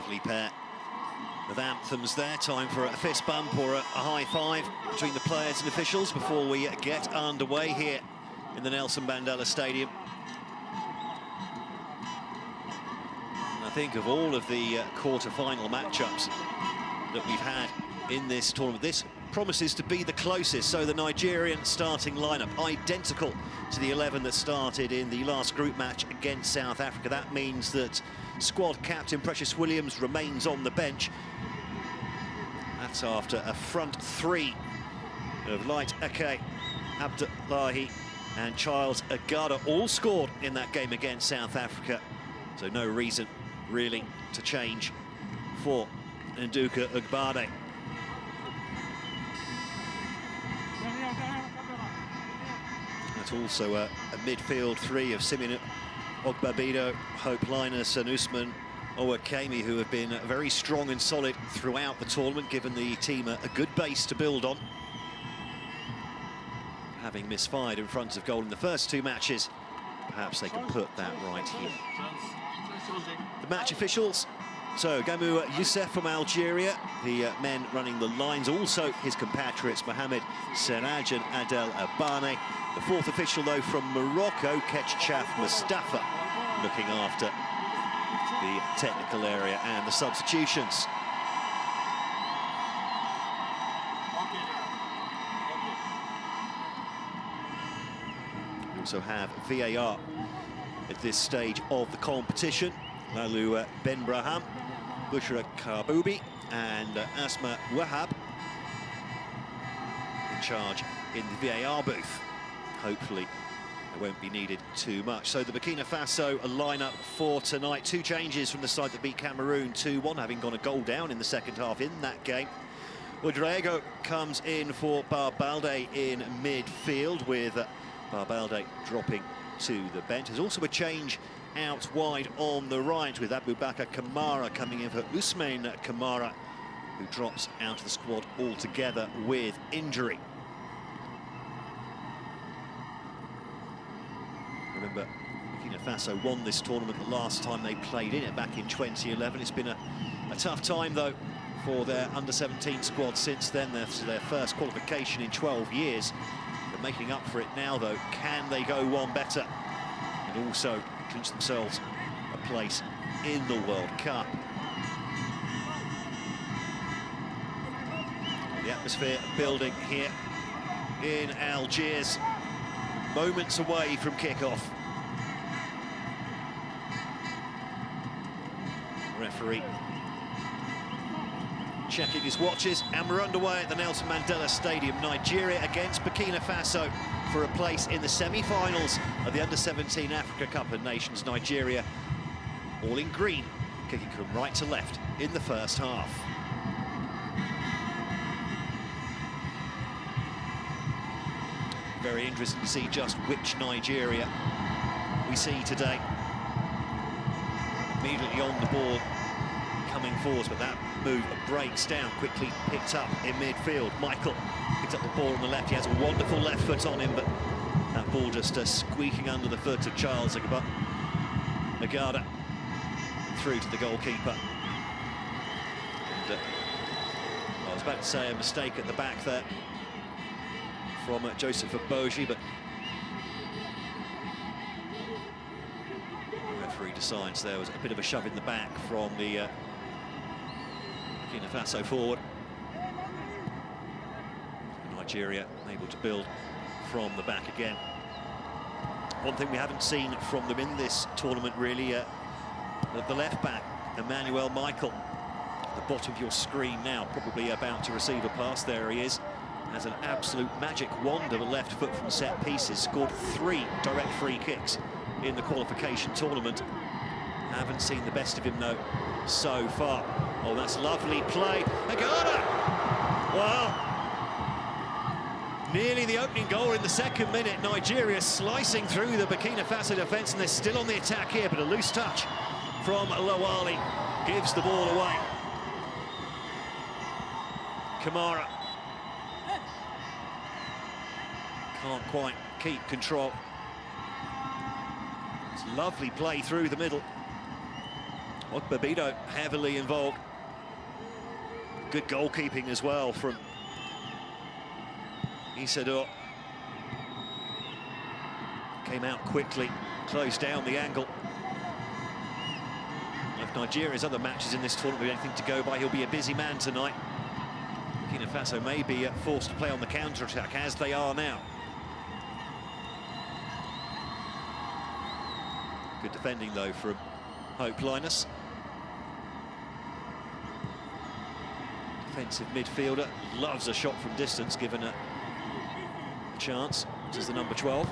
Lovely pair of anthems there. Time for a fist bump or a high five between the players and officials before we get underway here in the Nelson Mandela Stadium. And I think of all of the quarter-final matchups that we've had in this tournament, this promises to be the closest. So the Nigerian starting lineup, identical to the 11 that started in the last group match against South Africa. That means that squad captain Precious Williams remains on the bench. That's after a front three of Light Ake, Abdullahi and Charles Agada all scored in that game against South Africa. So no reason really to change for Nduka Ugbade. That's also a midfield three of Simeon Ogbabido, Hope Linus and Usman Owakemi, who have been very strong and solid throughout the tournament, given the team a good base to build on. Having misfired in front of goal in the first two matches, perhaps they can put that right here. The match officials. So, Gamou Youssef from Algeria, the men running the lines, also his compatriots Mohamed Seraj and Adel Abane. The fourth official, though, from Morocco, Ketchaf Mustafa, looking after the technical area and the substitutions. We also have VAR at this stage of the competition. Lalu Ben Braham, Bushra Karboubi and Asma Wahab in charge in the VAR booth. Hopefully it won't be needed too much. So the Burkina Faso a lineup for tonight. Two changes from the side that beat Cameroon 2-1, having gone a goal down in the second half in that game. Udraego comes in for Barbalde in midfield, with Barbalde dropping to the bench. There's also a change out wide on the right, with Abubakar Kamara coming in for Ousmane Kamara, who drops out of the squad altogether with injury. Remember, Burkina Faso won this tournament the last time they played in it back in 2011. It's been a tough time, though, for their under-17 squad since then. This is their first qualification in 12 years. They're making up for it now, though. Can they go one better and also clinch themselves a place in the World Cup? The atmosphere building here in Algiers, moments away from kick-off. Referee checking his watches, and we're underway at the Nelson Mandela Stadium. Nigeria against Burkina Faso for a place in the semi-finals of the Under-17 Africa Cup of Nations. Nigeria all in green, kicking from right to left in the first half. Very interesting to see just which Nigeria we see today. Immediately on the ball, coming forwards, but that move breaks down, quickly picked up in midfield. Michael picks up the ball on the left. He has a wonderful left foot on him, but that ball just squeaking under the foot of Charles Agada through to the goalkeeper. And I was about to say a mistake at the back there from Joseph Aboji, but the referee decides there was a bit of a shove in the back from the Burkina Faso forward. Nigeria able to build from the back again. One thing we haven't seen from them in this tournament really, the left back, Emmanuel Michael, at the bottom of your screen now, probably about to receive a pass. There he is. Has an absolute magic wand of a left foot from set pieces. Scored 3 direct free kicks in the qualification tournament. Haven't seen the best of him, though, so far. Oh, that's lovely play. Agada! Well, nearly the opening goal in the second minute. Nigeria slicing through the Burkina Faso defence, and they're still on the attack here, but a loose touch from Lawali gives the ball away. Kamara can't quite keep control. It's lovely play through the middle. Burkina heavily involved. Good goalkeeping as well from Isidore. Came out quickly, closed down the angle. If Nigeria's other matches in this tournament have anything to go by, he'll be a busy man tonight. Burkina Faso may be forced to play on the counter-attack, as they are now. Good defending, though, from Hope Linus. Defensive midfielder, loves a shot from distance, given a chance. This is the number 12.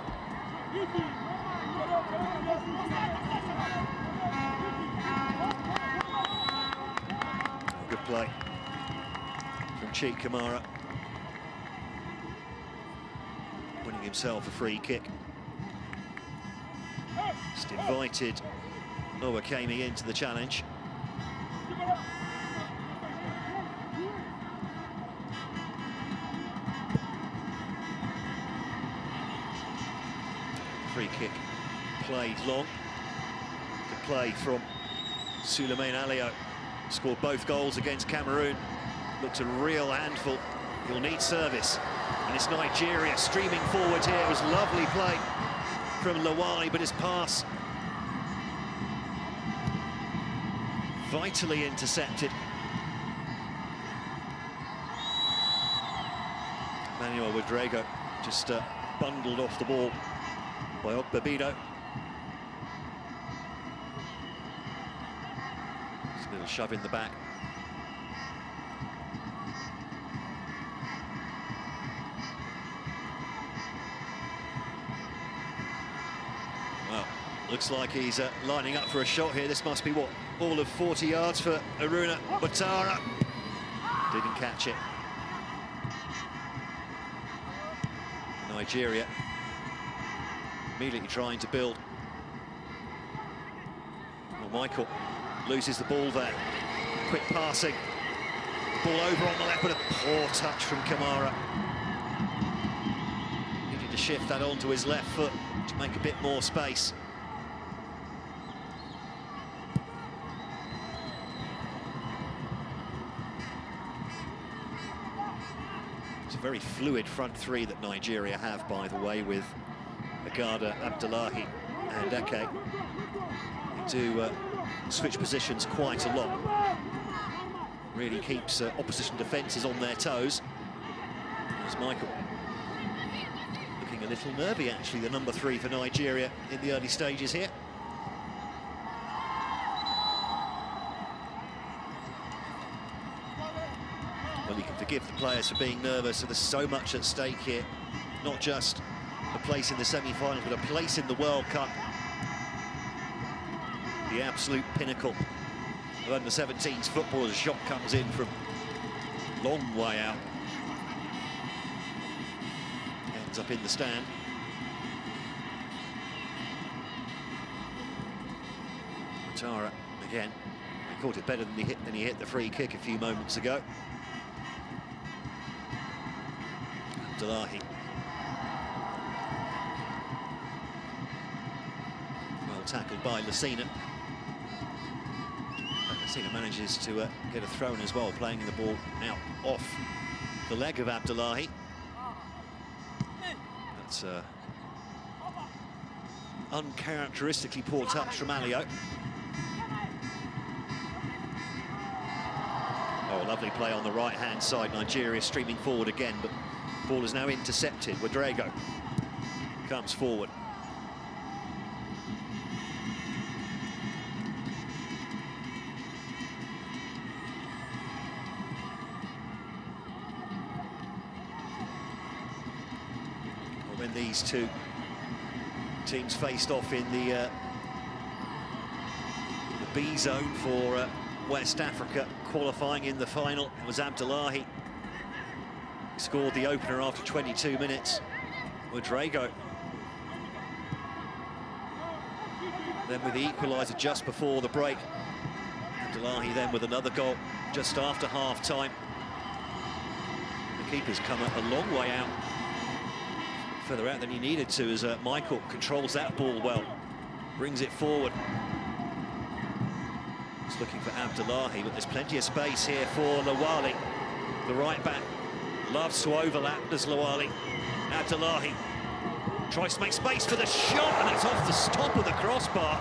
Good play from Cheek Kamara, winning himself a free kick. Just invited Owakemi into the challenge. Free kick played long. Good play from Souleymane Alio. Scored both goals against Cameroon. Looked a real handful. He'll need service. And it's Nigeria streaming forward here. It was lovely play from Lawali, but his pass vitally intercepted. Manuel Wadrego just bundled off the ball by Okpebito. Just a little shove in the back. Well, looks like he's lining up for a shot here. This must be, what, all of 40 yards for Aruna Ouattara. Didn't catch it. Nigeria immediately trying to build. Well, Michael loses the ball there. Quick passing. Ball over on the left, but a poor touch from Kamara. Needed to shift that onto his left foot to make a bit more space. It's a very fluid front three that Nigeria have, by the way, with Agada, Abdullahi and Eke. They do switch positions quite a lot. Really keeps opposition defences on their toes. There's Michael. Looking a little nervy, actually, the number 3 for Nigeria in the early stages here. Well, you can forgive the players for being nervous, so there's so much at stake here. Not just a place in the semi-finals, but a place in the World Cup. The absolute pinnacle of under-17s football. As a shot comes in from long way out. Ends up in the stand. Ouattara again. He caught it better than he hit the free kick a few moments ago. Abdullahi. Well tackled by Lucena. Lucena manages to get a throw in as well, playing the ball out off the leg of Abdullahi. That's uncharacteristically poor touch from Alio. Oh, lovely play on the right-hand side. Nigeria streaming forward again, but ball is now intercepted. Wadrego comes forward. When these two teams faced off in the B zone for West Africa, qualifying in the final, it was Abdullahi. Scored the opener after 22 minutes. Wadrego then with the equaliser just before the break. Abdullahi then with another goal just after half-time. The keeper's come a long way out, further out than he needed to, as Michael controls that ball well, brings it forward. He's looking for Abdullahi, but there's plenty of space here for Lawali. The right back loves to overlap, does Lawali. Abdullahi tries to make space for the shot, and it's off the top of the crossbar.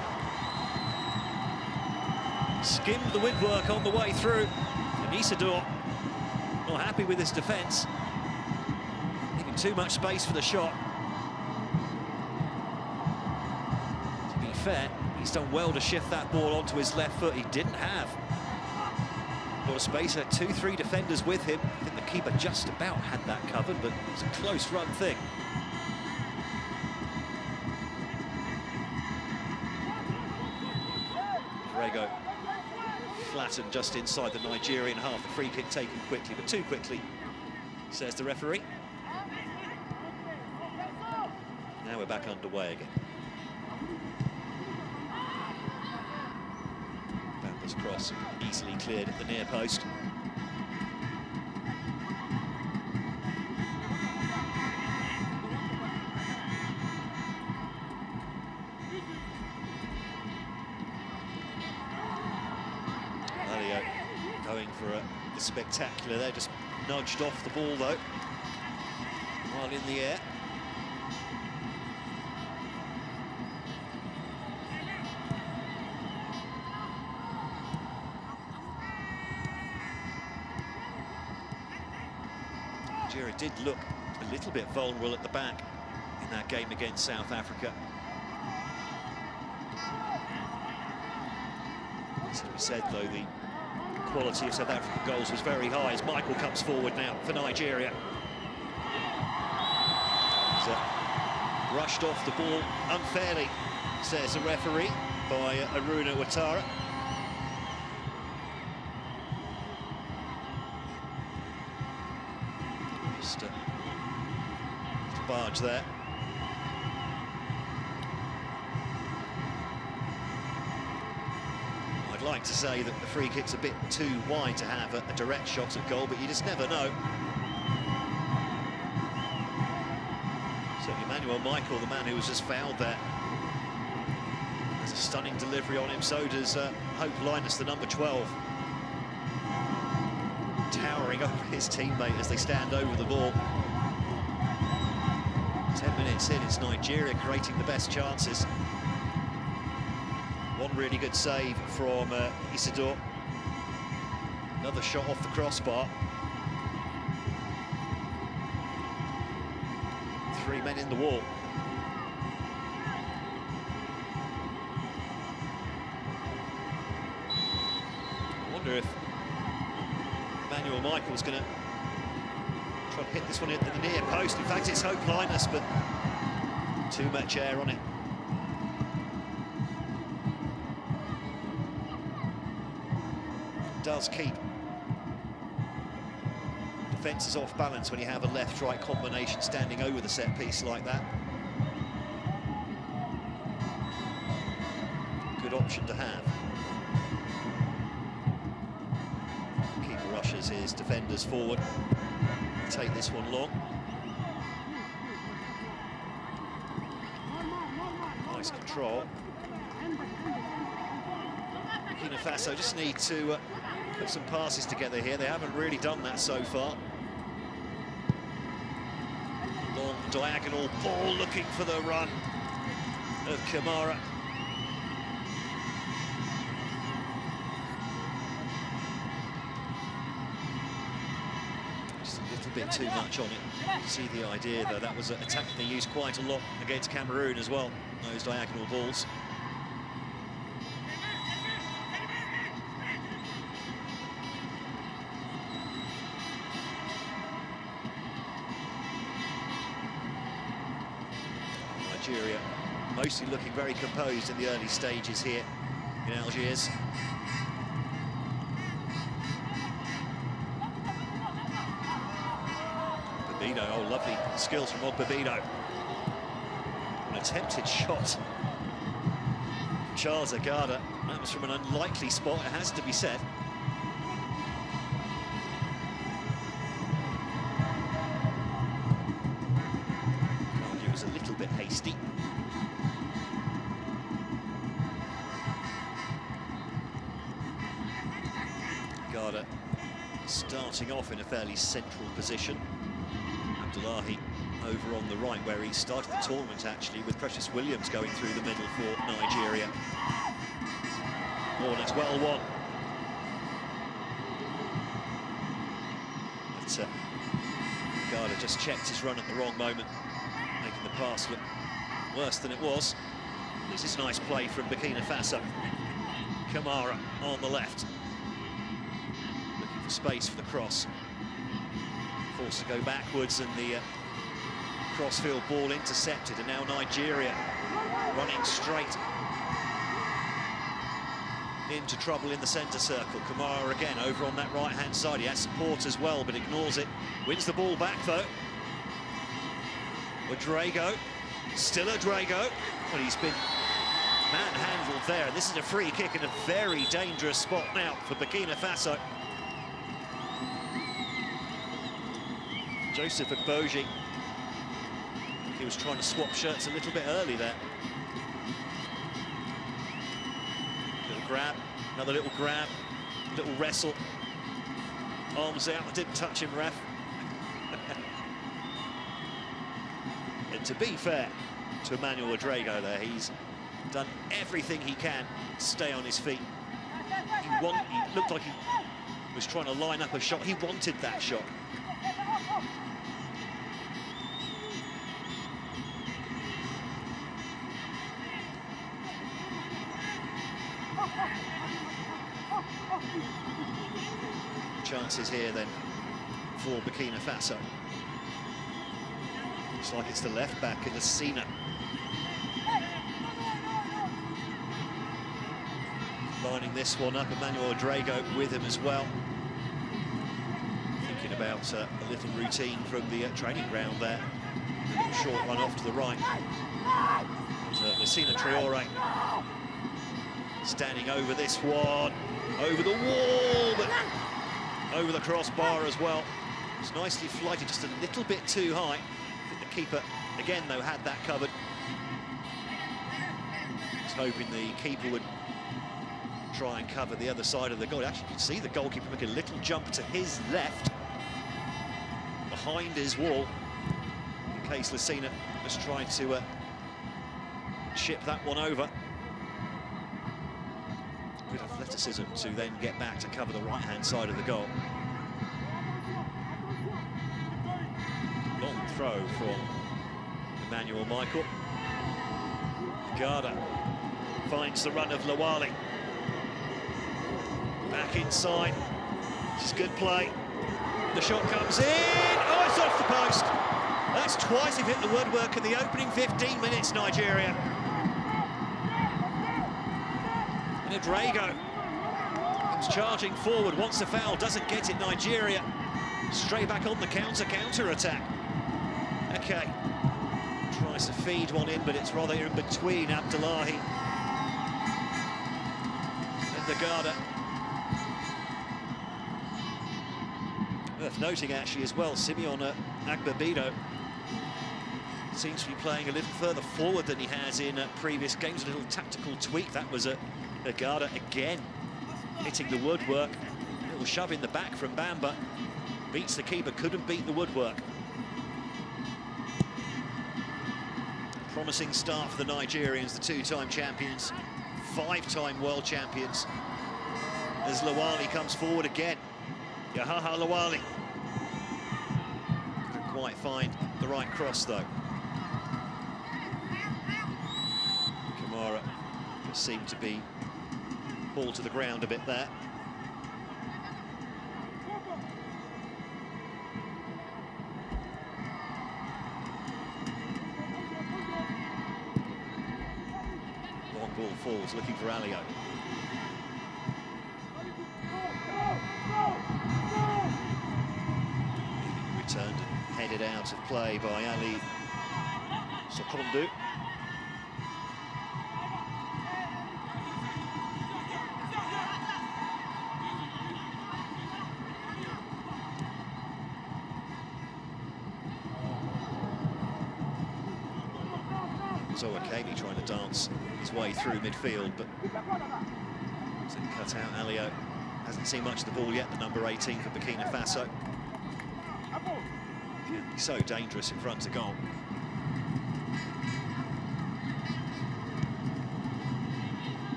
Skimmed the woodwork on the way through, and Isidore not happy with his defence. Leaving too much space for the shot. To be fair, he's done well to shift that ball onto his left foot. He didn't have a lot of space, had 2-3 defenders with him. I think the keeper just about had that covered, but it's a close run thing. Rego flattened just inside the Nigerian half. The free kick taken quickly, but too quickly, says the referee. Now we're back underway again. Bamba's cross easily cleared at the near post. Going for the spectacular there, just nudged off the ball though, while in the air. Nigeria did look a little bit vulnerable at the back in that game against South Africa. As we said though, the quality of South African goals was very high as Michael comes forward now for Nigeria. He's rushed off the ball unfairly, says the referee, by Aruna Ouattara. Just a barge there. I'd like to say that the free kick's a bit too wide to have a direct shot at goal, but you just never know. So Emmanuel Michael, the man who was just fouled there, has a stunning delivery on him. So does Hope Linus, the number 12. Towering over his teammate as they stand over the ball. 10 minutes in, it's Nigeria creating the best chances. One really good save from Isidore. Another shot off the crossbar. 3 men in the wall. I wonder if Emmanuel Michael's going to try to hit this one at the near post. In fact, it's Hope Linus, but too much air on it. Does keep defences off balance when you have a left-right combination standing over the set piece like that. Good option to have. Keeper rushes his defenders forward. Take this one long. Nice control. Burkina Faso just need to put some passes together here. They haven't really done that so far. Long diagonal ball looking for the run of Kamara. Just a little bit too much on it. You see the idea though, that was a tactic they used quite a lot against Cameroon as well, those diagonal balls. Nigeria mostly looking very composed in the early stages here in Algiers. Babino, oh lovely skills from Babino. An attempted shot from Charles Agada. That was from an unlikely spot, it has to be said. It was a little bit hasty. darting off in a fairly central position. Abdullahi over on the right, where he started the tournament, actually, with Precious Williams going through the middle for Nigeria. Oh, and it's well won. But Garda just checked his run at the wrong moment, making the pass look worse than it was. This is nice play from Burkina Faso. Kamara on the left, looking for space for the cross. Forced to go backwards, and the crossfield ball intercepted, and now Nigeria running straight into trouble in the centre circle. Kamara again over on that right-hand side. He has support as well, but ignores it. Wins the ball back, though. Drago, still Drago, but he's been manhandled there. And this is a free kick in a very dangerous spot now for Burkina Faso. Joseph Agboji, he was trying to swap shirts a little bit early there. Little grab, another little grab, little wrestle. Arms out, I didn't touch him, ref. And to be fair to Emmanuel Drago there, he's done everything he can to stay on his feet. He looked like he was trying to line up a shot. He wanted that shot. Chances here then for Burkina Faso. Looks like it's the left back in the Sina. Lining this one up, Emmanuel Drago with him as well. Thinking about a little routine from the training ground there. A little short run off to the right. Messina Traore standing over this one, over the wall, but over the crossbar as well. It's nicely flighted, just a little bit too high. I think the keeper, again, though, had that covered. Just hoping the keeper would try and cover the other side of the goal. Actually, you can see the goalkeeper make a little jump to his left, behind his wall, in case Lucina was trying to chip that one over. Good athleticism to then get back to cover the right-hand side of the goal. Long throw from Emmanuel Michael. Garda finds the run of Lawali. Back inside. This is good play. The shot comes in. Oh, it's off the post. That's twice he've hit the woodwork in the opening 15 minutes, Nigeria. And Drago comes charging forward, wants a foul, doesn't get it. Nigeria straight back on the counter attack. Okay, tries to feed one in, but it's rather in between Abdullahi and the Garda. Worth noting actually as well, Simeon Agbabido seems to be playing a little further forward than he has in previous games. A little tactical tweak. That was Garda again hitting the woodwork. A little shove in the back from Bamba. Beats the keeper, couldn't beat the woodwork. Promising start for the Nigerians, the two-time champions, five-time world champions. As Lawali comes forward again. Yahaha Lawali. Couldn't quite find the right cross though. Kamara just seemed to be ball to the ground a bit there. Long ball falls, looking for Alio. Returned and headed out of play by Ali Sokondu. Zoakemi trying to dance his way through midfield, but doesn't cut out Alio Hasn't seen much of the ball yet, the number 18 for Burkina Faso. Can be so dangerous in front of goal.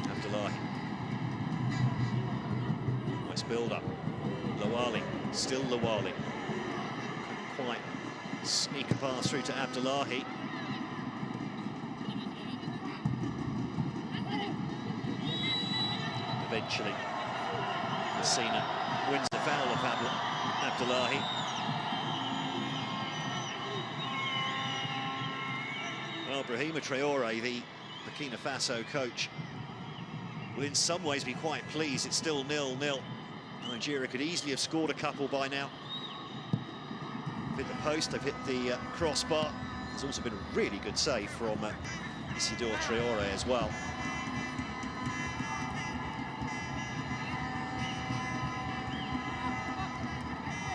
Abdullahi. Nice build-up. Lawali, still Lawali. Couldn't quite sneak a pass through to Abdullahi. Eventually, Messina wins the foul of Abdullahi. Well, Brahima Traore, the Burkina Faso coach, will in some ways be quite pleased. It's still 0-0. Nigeria could easily have scored a couple by now. They've hit the post, they've hit the crossbar. There's also been a really good save from Isidore Traore as well.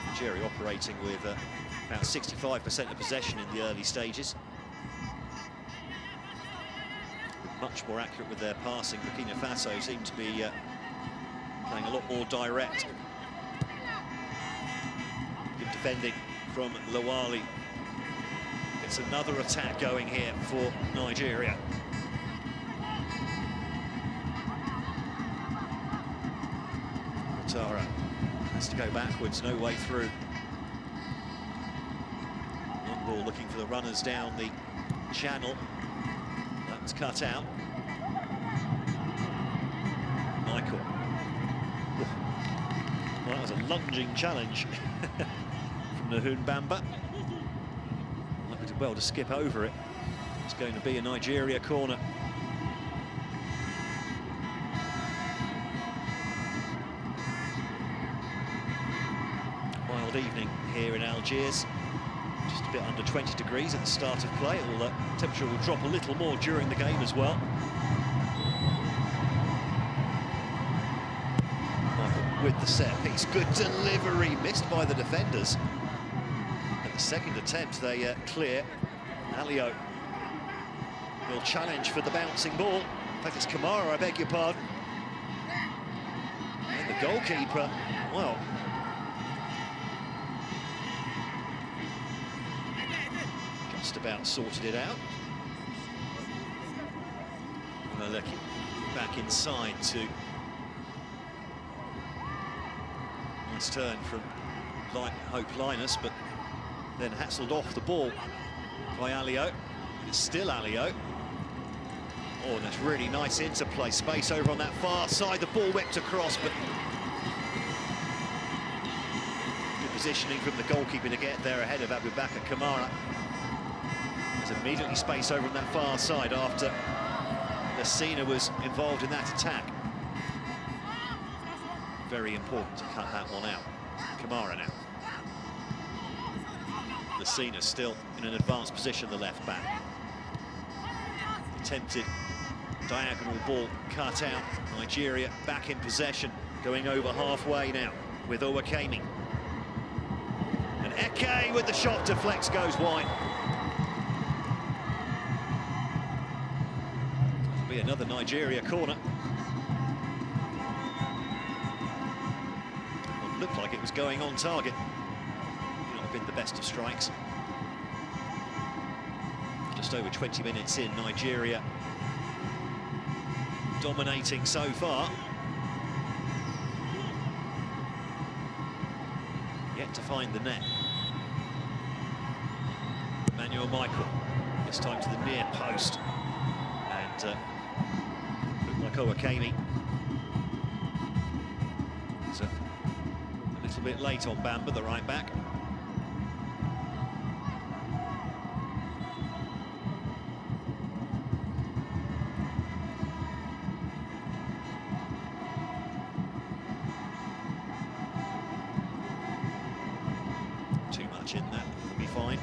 Nigeria operating with about 65% of possession in the early stages. Much more accurate with their passing. Burkina Faso seem to be playing a lot more direct. Good defending from Lawali. It's another attack going here for Nigeria. Ouattara has to go backwards, no way through. Long ball looking for the runners down the channel. That's cut out. Michael. Well, that was a lunging challenge from Nahun Bamba. Lucky did well to skip over it. It's going to be a Nigeria corner. Wild evening here in Algiers. Just a bit under 20 degrees at the start of play. Temperature will drop a little more during the game as well. Michael with the set piece. Good delivery, missed by the defenders. At the second attempt, they clear. Alio will challenge for the bouncing ball. In fact, it's Kamara, I beg your pardon. And the goalkeeper, well, just about sorted it out. Maleki back inside to nice turn from Hope Linus, but then hassled off the ball by Alio. It's still Alio. Oh, and that's really nice interplay. Space over on that far side. The ball whipped across, but good positioning from the goalkeeper to get there ahead of Abubakar Kamara. There's immediately space over on that far side after Messina was involved in that attack. Very important to cut that one out. Kamara now. Messina still in an advanced position, the left back. Attempted diagonal ball cut out. Nigeria back in possession, going over halfway now with Owakemi. And Eke with the shot deflects, goes wide. That'll be another Nigeria corner. Well, it looked like it was going on target. May not have been the best of strikes. Just over 20 minutes in, Nigeria dominating so far. Yet to find the net. Emmanuel Michael, this time to the near post. And looked like Owakemi. So a little bit late on Bamba, the right back. In that will be fine.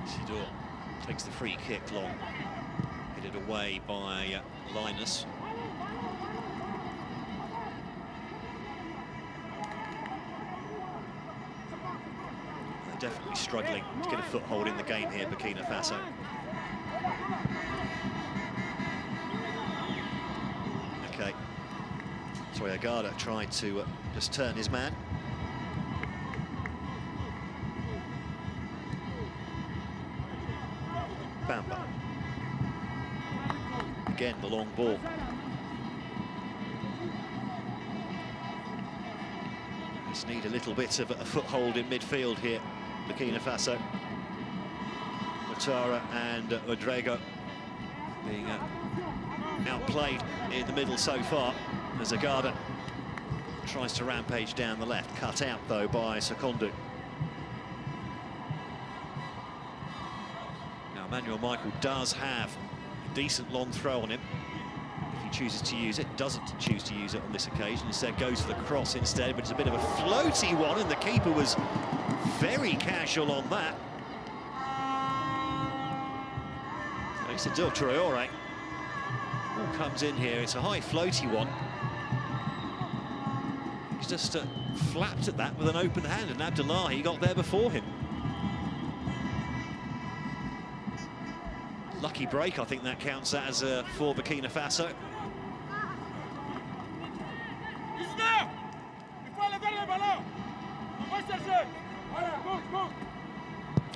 Isidore takes the free kick long. Headed away by Linus. They're definitely struggling to get a foothold in the game here, Burkina Faso. Okay. Sorry, Agada tried to just turn his man. Bamba. Again, the long ball. Just need a little bit of a foothold in midfield here, Burkina Faso. Ouattara and Rodrigo being outplayed in the middle so far as Agada tries to rampage down the left. Cut out, though, by Sekondu. Now, Emmanuel Michael does have a decent long throw on him if he chooses to use it. Doesn't choose to use it on this occasion. Instead goes for the cross instead, but it's a bit of a floaty one, and the keeper was very casual on that. It's a Del Traore. Ball comes in here. It's a high floaty one. He's just flapped at that with an open hand, and Abdullahi got there before him. Lucky break, I think that counts as for Burkina Faso.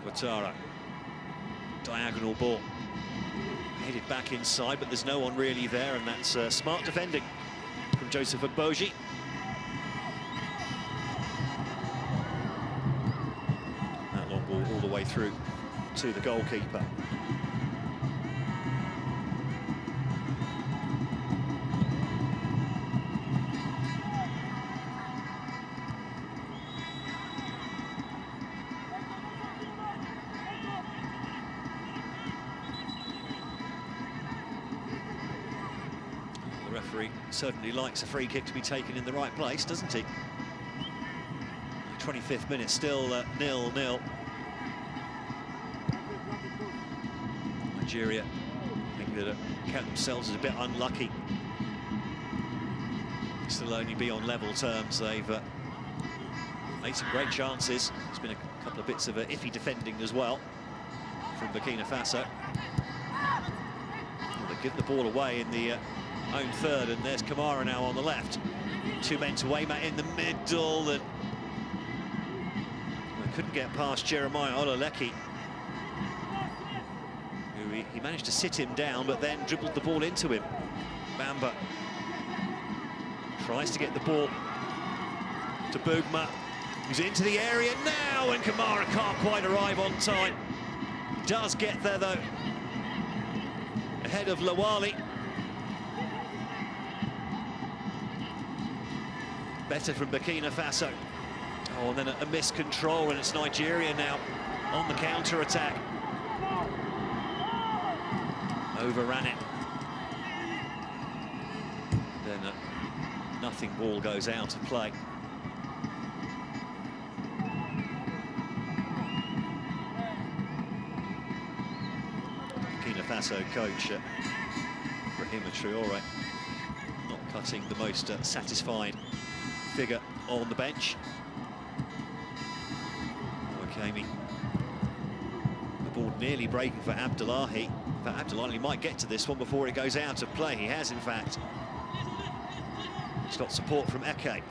Ouattara, diagonal ball. Headed back inside, but there's no one really there, and that's smart defending from Joseph Agboji. That long ball all the way through to the goalkeeper. The referee certainly likes a free kick to be taken in the right place, doesn't he? 25th minute, still 0-0. Nigeria, I think that count themselves as a bit unlucky. Still only be on level terms. They've made some great chances. There's been a couple of bits of iffy defending as well from Burkina Faso. They give the ball away in the own third, and there's Kamara now on the left. Two men to aim at in the middle, and they couldn't get past Jeremiah Ololeki, who he managed to sit him down, but then dribbled the ball into him. Bamba tries to get the ball to Bougma, who's into the area now, and Kamara can't quite arrive on time. He does get there, though, ahead of Lawali. Better from Burkina Faso. Oh, and then a miscontrol, and it's Nigeria now on the counter-attack. Overran it. Then nothing, ball goes out of play. Burkina Faso coach Brahima Traore not cutting the most satisfied figure on the bench. Wakemi, the ball nearly breaking for Abdullahi. In fact, Abdullahi might get to this one before it goes out of play. He has, in fact. He's got support from Eke.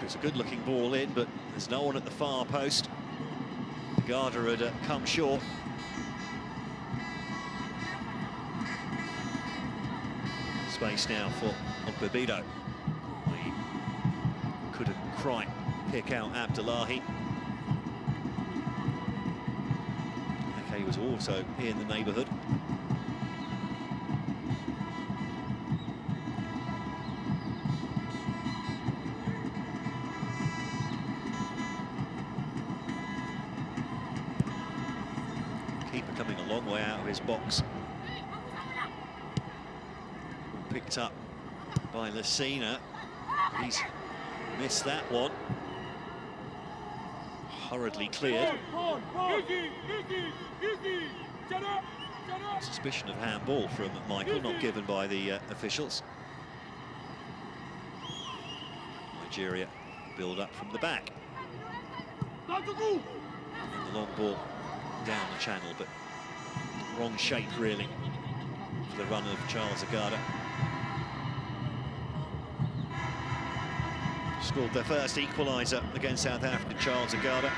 It's a good-looking ball in, but there's no one at the far post. Garda had come short. Space now for Bebido. He couldn't quite pick out Abdullahi. Eke was also here in the neighbourhood. Keeper coming a long way out of his box. Picked up by Lucena. He's missed that one. Hurriedly cleared. Suspicion of handball from Michael, not given by the officials. Nigeria build up from the back. And the long ball down the channel, but wrong shape really for the run of Charles Agada. Scored their first equaliser against South Africa, Charles Agada.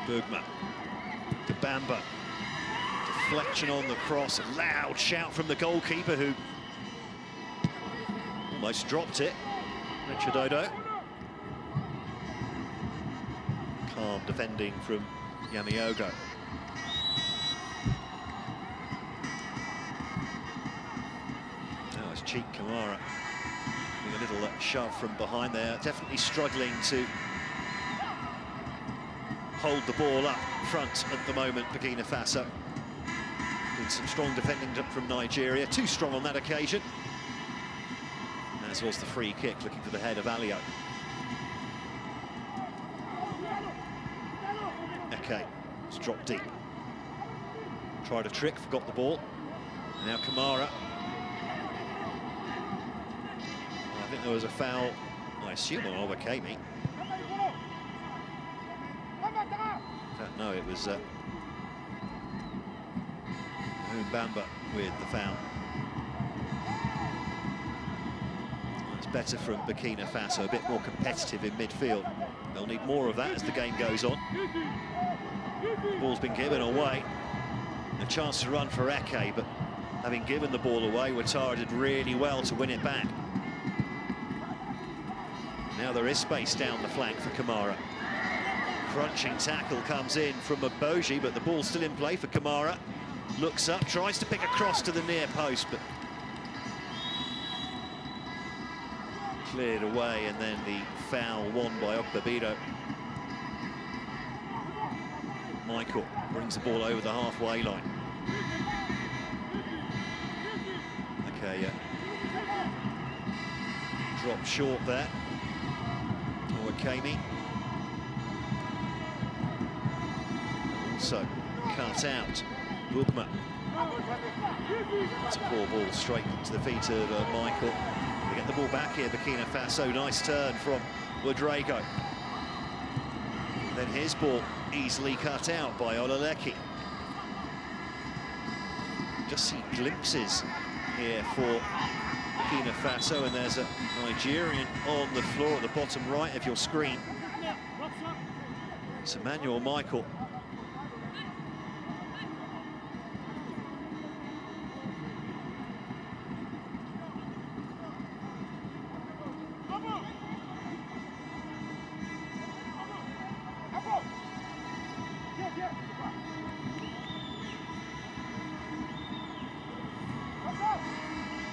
Burkina to Bamba. Deflection on the cross. A loud shout from the goalkeeper who almost dropped it. Richard Odo. Calm defending from Yamiogo. Now it's Cheek Kamara. A little shove from behind there. Definitely struggling to hold the ball up front at the moment, Burkina Faso. With some strong defending from Nigeria, too strong on that occasion. As was the free kick, looking for the head of Alio. Okay, it's dropped deep. Tried a trick, forgot the ball. And now Kamara. I think there was a foul, I assume, on Obakemi. No, it was Bamba with the foul. It's better from Burkina Faso, a bit more competitive in midfield. They'll need more of that as the game goes on. The ball's been given away. A chance to run for Eke, but having given the ball away, Ouattara did really well to win it back. Now there is space down the flank for Kamara. Crunching tackle comes in from Mboji, but the ball's still in play for Kamara. Looks up, tries to pick a cross to the near post, but cleared away, and then the foul won by Ogbabido. Michael brings the ball over the halfway line. Okay, dropped short there. Owakemi. Also cut out. Bugma. It's a poor ball straight to the feet of Michael. They get the ball back here, Burkina Faso. Nice turn from Ouedraogo. Then his ball easily cut out by Ololeki. Just see glimpses here for Burkina Faso, and there's a Nigerian on the floor at the bottom right of your screen. It's Emmanuel Michael.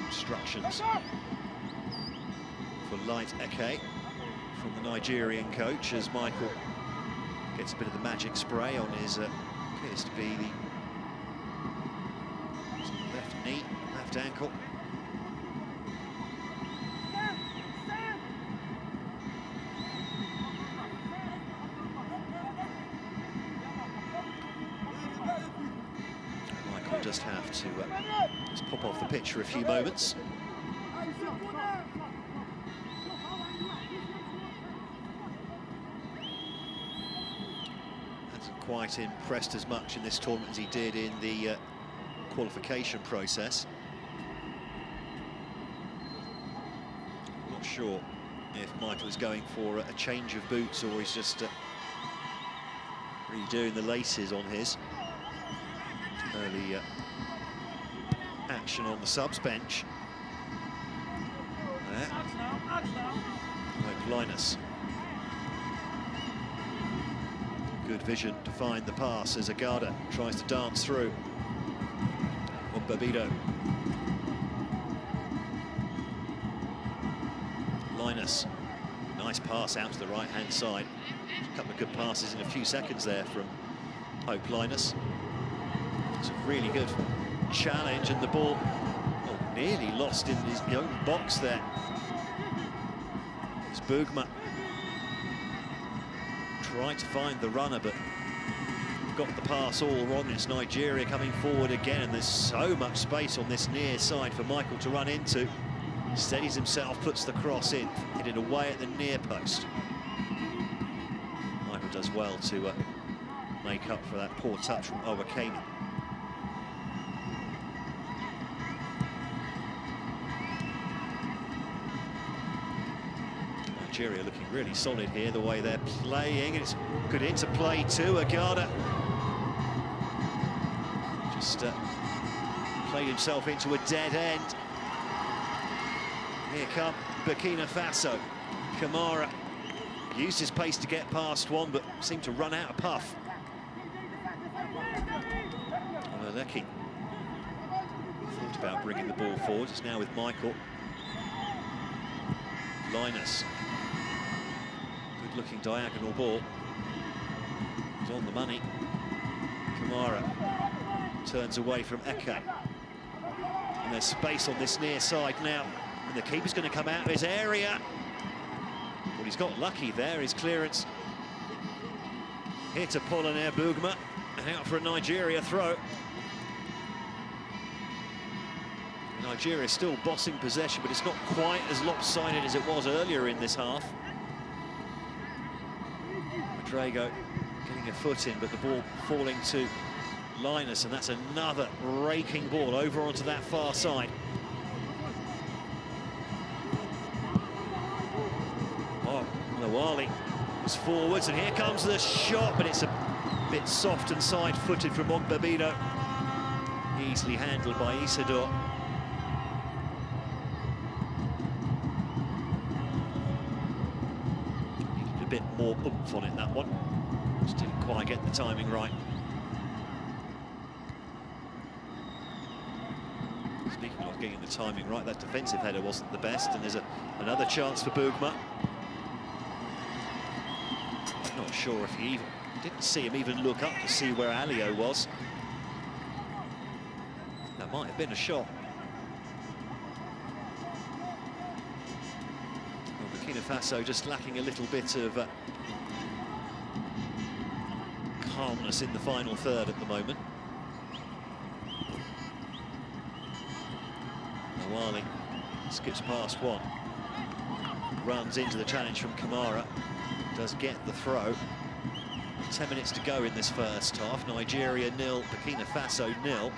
Instructions for light Eke from the Nigerian coach as Michael gets a bit of the magic spray on his appears to be the left knee, left ankle. Michael just have to just pop off the pitch for a few moments. Hasn't quite impressed as much in this tournament as he did in the qualification process. Not sure if Michael is going for a change of boots or he's just redoing the laces on his. Early action on the subs bench. There. Linus. Good vision to find the pass as Agada tries to dance through. Ogbabido. Linus. Nice pass out to the right-hand side. A couple of good passes in a few seconds there from hope, Linus. It's a really good challenge, and the ball nearly lost in his own box there. It's Burkina. Tried to find the runner, but got the pass all wrong. It's Nigeria coming forward again, and there's so much space on this near side for Michael to run into. Steadies himself, puts the cross in, hit it away at the near post. Michael does well to make up for that poor touch from AFCONU. Nigeria looking really solid here, the way they're playing. It's good interplay too. Agada just played himself into a dead end. Here come Burkina Faso. Kamara used his pace to get past one, but seemed to run out of puff. Aleki thought about bringing the ball forward. It's now with Michael. Linus. Good-looking diagonal ball. He's on the money. Kamara turns away from Eke. And there's space on this near side now. And the keeper's going to come out of his area. Well, he's got lucky there, his clearance. Here to TotalEnergies, and out for a Nigeria throw. Nigeria still bossing possession, but it's not quite as lopsided as it was earlier in this half. Drago getting a foot in, but the ball falling to Linus, and that's another raking ball over onto that far side. Oh, Lawali was forwards, and here comes the shot, but it's a bit soft and side-footed from Ogbabido. Easily handled by Isidore. Needed a bit more oomph on it, that one. Just didn't quite get the timing right. Speaking of getting the timing right, that defensive header wasn't the best, and there's another chance for Burkina. I'm not sure if he didn't see him even look up to see where Alio was. That might have been a shot. Well, Burkina Faso just lacking a little bit of calmness in the final third at the moment. Nawali skips past one, runs into the challenge from Kamara, does get the throw. 10 minutes to go in this first half. Nigeria 0, Burkina Faso 0.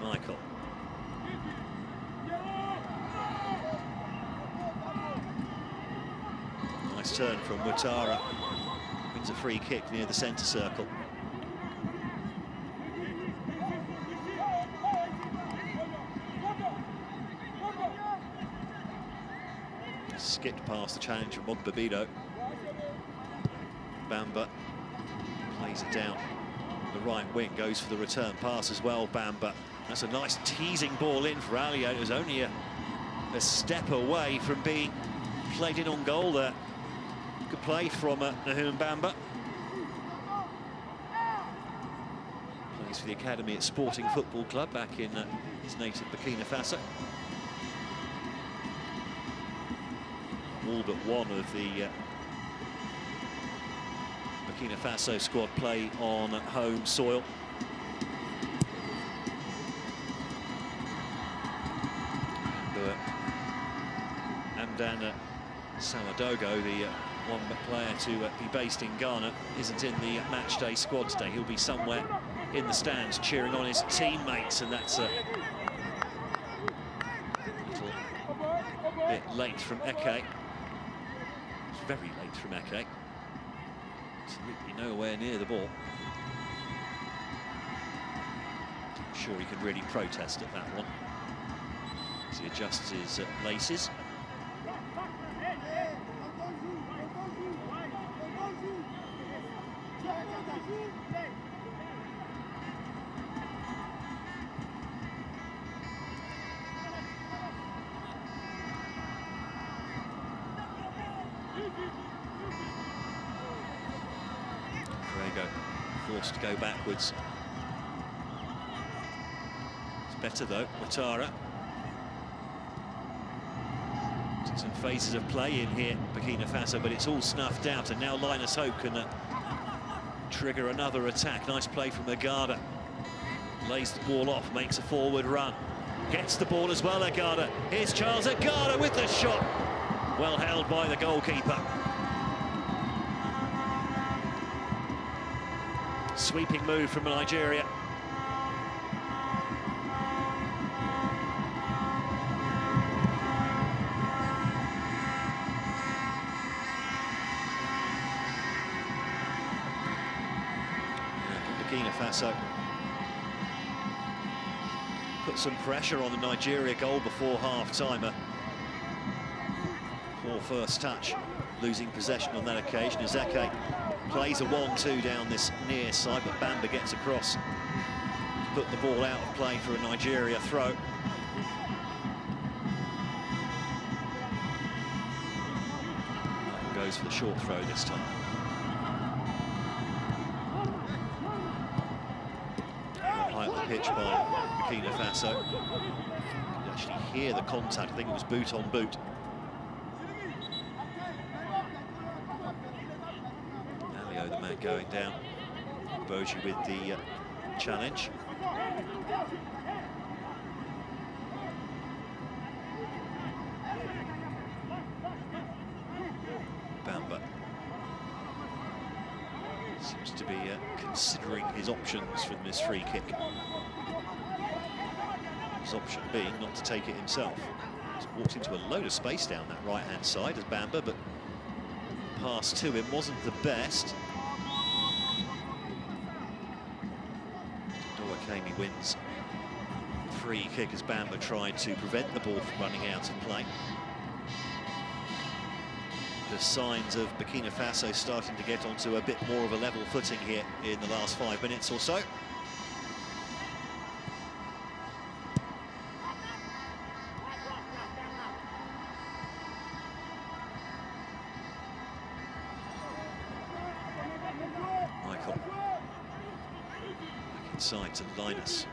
Michael. Nice turn from Ouattara. Wins a free kick near the centre circle. Skipped past the challenge from Ogbabido. Bamba plays it down the right wing, goes for the return pass as well. Bamba, that's a nice teasing ball in for Alio. It was only a step away from being played in on goal there. Good play from Nahum Bamba. Plays for the academy at Sporting Football Club back in his native Burkina Faso. All but one of the Burkina Faso squad play on home soil. And Amdan Samadogo, the one player to be based in Ghana, isn't in the matchday squad today. He'll be somewhere in the stands cheering on his teammates, and that's a little bit late from Eke. Very late from Eke. Absolutely nowhere near the ball. I'm sure he can really protest at that one as he adjusts his laces. to go backwards. It's better though, Ouattara. Some phases of play in here, Burkina Faso, but it's all snuffed out, and now Linus Hope can trigger another attack. Nice play from Agada. Lays the ball off, makes a forward run. Gets the ball as well, Agada. Here's Charles Agada with the shot. Well held by the goalkeeper. Sweeping move from Nigeria. Burkina Faso put some pressure on the Nigeria goal before half-time. A poor first touch, losing possession on that occasion. Ezeke plays a 1-2 down this near side, but Bamba gets across to put the ball out of play for a Nigeria throw. Goes for the short throw this time. High up the pitch by Burkina Faso. You could actually hear the contact. I think it was boot on boot. Alio, the man going down. Boji with the challenge. Bamba seems to be considering his options from this free kick. His option being not to take it himself. He's walked into a load of space down that right-hand side as Bamba, but pass to him wasn't the best. Kami wins free kick as Bamba tried to prevent the ball from running out of play. The signs of Burkina Faso starting to get onto a bit more of a level footing here in the last 5 minutes or so. Michael. Inside to Linus.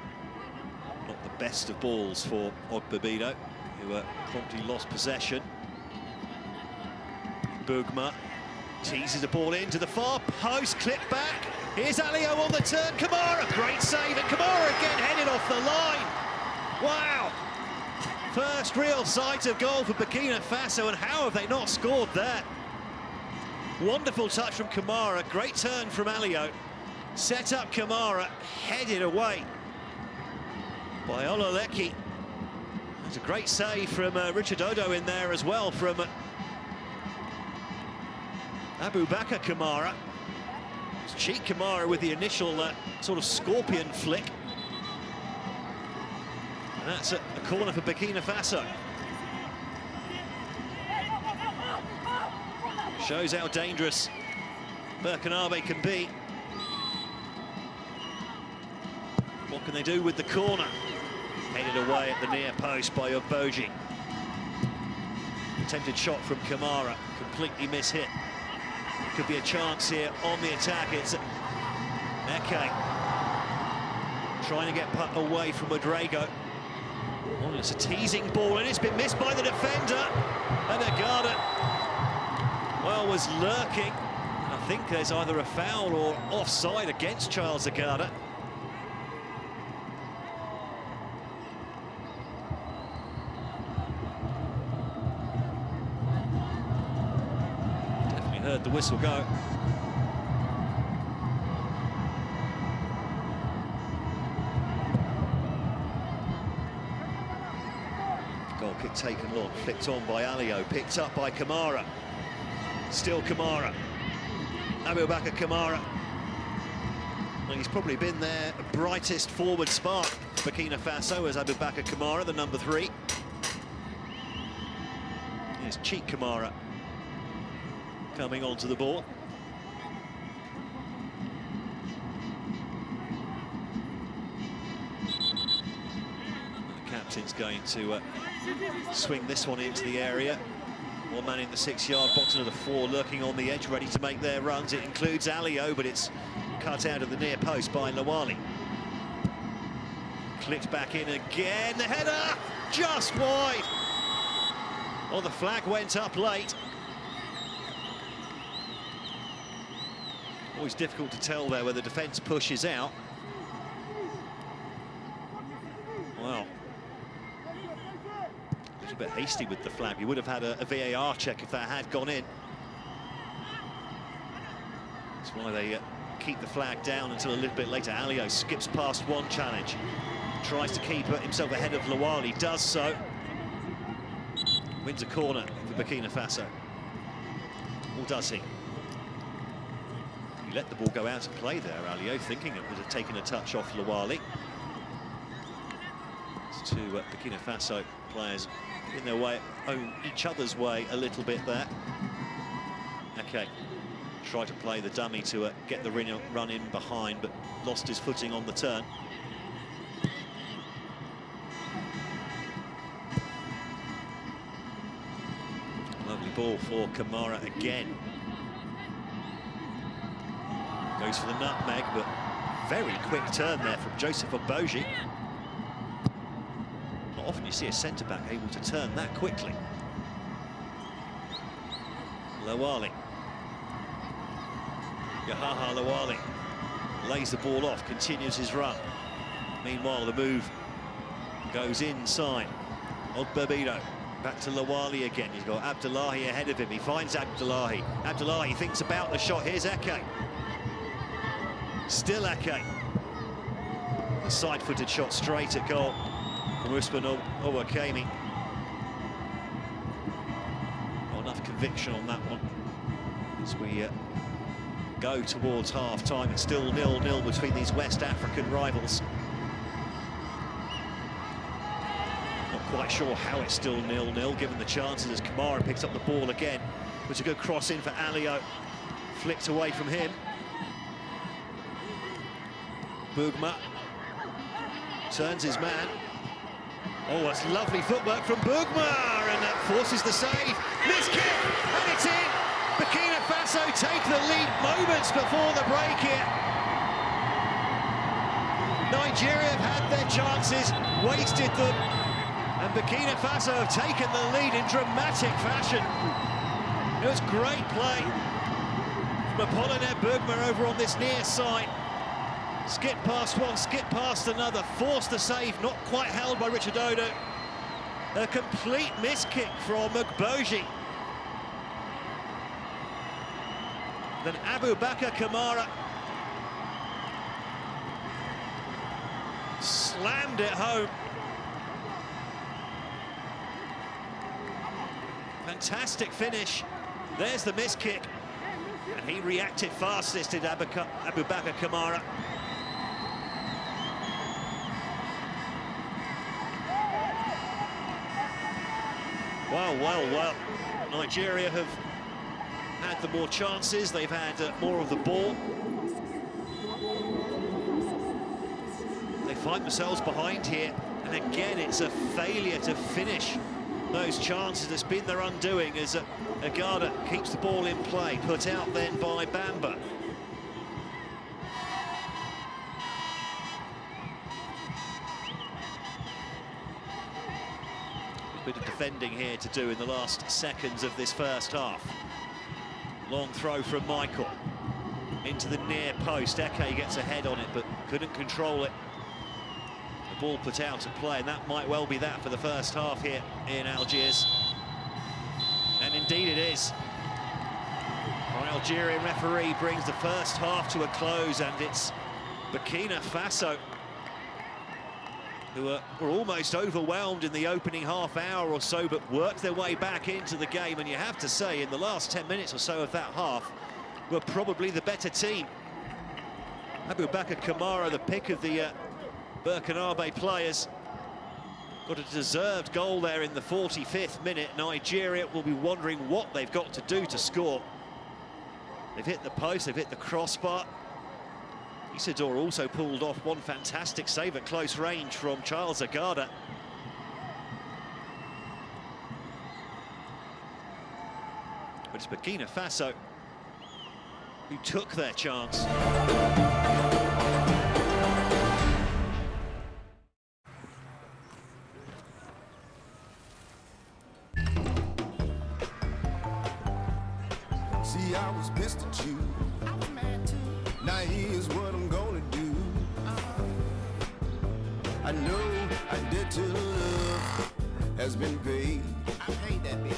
Not the best of balls for Ogbebido, who promptly lost possession. Bugma teases the ball into the far post, clip back. Here's Alio on the turn. Kamara, great save, and Kamara again headed off the line. Wow! First real sight of goal for Burkina Faso, and how have they not scored there? Wonderful touch from Kamara, great turn from Alio. Set up Kamara, headed away by Ololeki. There's a great save from Richard Odo in there as well from Abubakar Kamara. It's Cheek Kamara with the initial sort of scorpion flick. And that's a corner for Burkina Faso. Shows how dangerous Burkinabe can be. What can they do with the corner? Headed away at the near post by Oboji. Attempted shot from Kamara, completely mishit. Could be a chance here on the attack. It's Eke trying to get put away from Odrego. Oh, it's a teasing ball, and it's been missed by the defender. And Agada, well, was lurking. I think there's either a foul or offside against Charles Agada. Heard the whistle go. Goal kick taken long, flicked on by Alio, picked up by Kamara. Still Kamara. Abubakar Kamara. Well, he's probably been their brightest forward spark, Burkina Faso, as Abubakar Kamara, the number 3. Here's Cheek Kamara coming onto the ball. The captain's going to swing this one into the area. One man in the 6-yard box, another 4 lurking on the edge, ready to make their runs. It includes Alio, but it's cut out of the near post by Lawali. Clipped back in again, the header, just wide. Oh, the flag went up late. Always difficult to tell there where the defence pushes out. Well, a little bit hasty with the flag. You would have had a VAR check if that had gone in. That's why they keep the flag down until a little bit later. Alio skips past one challenge, tries to keep himself ahead of Lawali, does so. Wins a corner for Burkina Faso. Or does he? He let the ball go out of play there, Alio, thinking it would have taken a touch off Lawali. It's two Burkina Faso players in their way, own each other's way a little bit there. Okay, tried to play the dummy to get the run in behind, but lost his footing on the turn. Lovely ball for Kamara again. Goes for the nutmeg, but very quick turn there from Joseph Oboji. Not often you see a centre-back able to turn that quickly. Lawali. Yahaha Lawali lays the ball off, continues his run. Meanwhile, the move goes inside. Ogbebido back to Lawali again. He's got Abdullahi ahead of him. He finds Abdullahi. Abdullahi thinks about the shot. Here's Eke. Still Eke. The side-footed shot straight at goal from Usman Owakemi. Not enough conviction on that one as we go towards half-time. It's still 0-0 between these West African rivals. Not quite sure how it's still 0-0, given the chances as Kamara picks up the ball again. Puts a good cross in for Alio. Flicked away from him. Bougma turns his man. Oh, that's lovely footwork from Bougma, and that forces the save. Miss kick, and it's in. Burkina Faso take the lead moments before the break here. Nigeria have had their chances, wasted them, and Burkina Faso have taken the lead in dramatic fashion. It was great play from Apollinaire Bougma over on this near side. Skip past one, skip past another, forced the save, not quite held by Richard Odo. A complete miss kick from Ogboji. Then Abubakar Kamara slammed it home. Fantastic finish. There's the miss kick. And he reacted fastest, did Abubakar Kamara. Well, Nigeria have had the more chances, they've had more of the ball. They find themselves behind here, and again it's a failure to finish those chances. It's been their undoing as Agada keeps the ball in play, put out then by Bamba. Bit of defending here to do in the last seconds of this first half. Long throw from Michael into the near post. Eke gets a head on it, but couldn't control it. The ball put out of play, and that might well be that for the first half here in Algiers. And indeed it is. Our Algerian referee brings the first half to a close, and it's Burkina Faso who were almost overwhelmed in the opening half hour or so, but worked their way back into the game. And you have to say, in the last 10 minutes or so of that half, were probably the better team. Abubakar Kamara, the pick of the Burkinabe players, got a deserved goal there in the 45th minute. Nigeria will be wondering what they've got to do to score. They've hit the post, they've hit the crossbar. Isidore also pulled off one fantastic save at close range from Charles Agada. But it's Burkina Faso who took their chance. See, I was pissed at you. I was mad too. Now here's what I'm gonna do. I know I did to love has been paid. I paid that bill.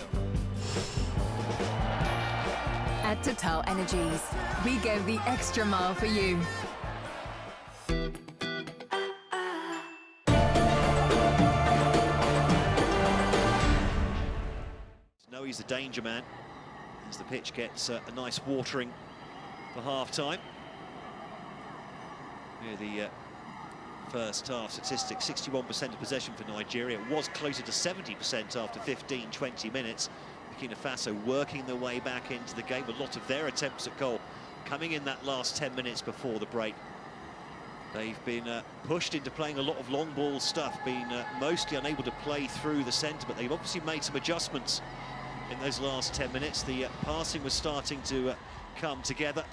At TotalEnergies, we go the extra mile for you. No, he's the danger man as the pitch gets a nice watering for half-time. Here the first half statistics, 61% of possession for Nigeria. It was closer to 70% after 15-20 minutes. Burkina Faso working their way back into the game. A lot of their attempts at goal coming in that last 10 minutes before the break. They've been pushed into playing a lot of long ball stuff, been mostly unable to play through the centre, but they've obviously made some adjustments in those last 10 minutes. The passing was starting to come together.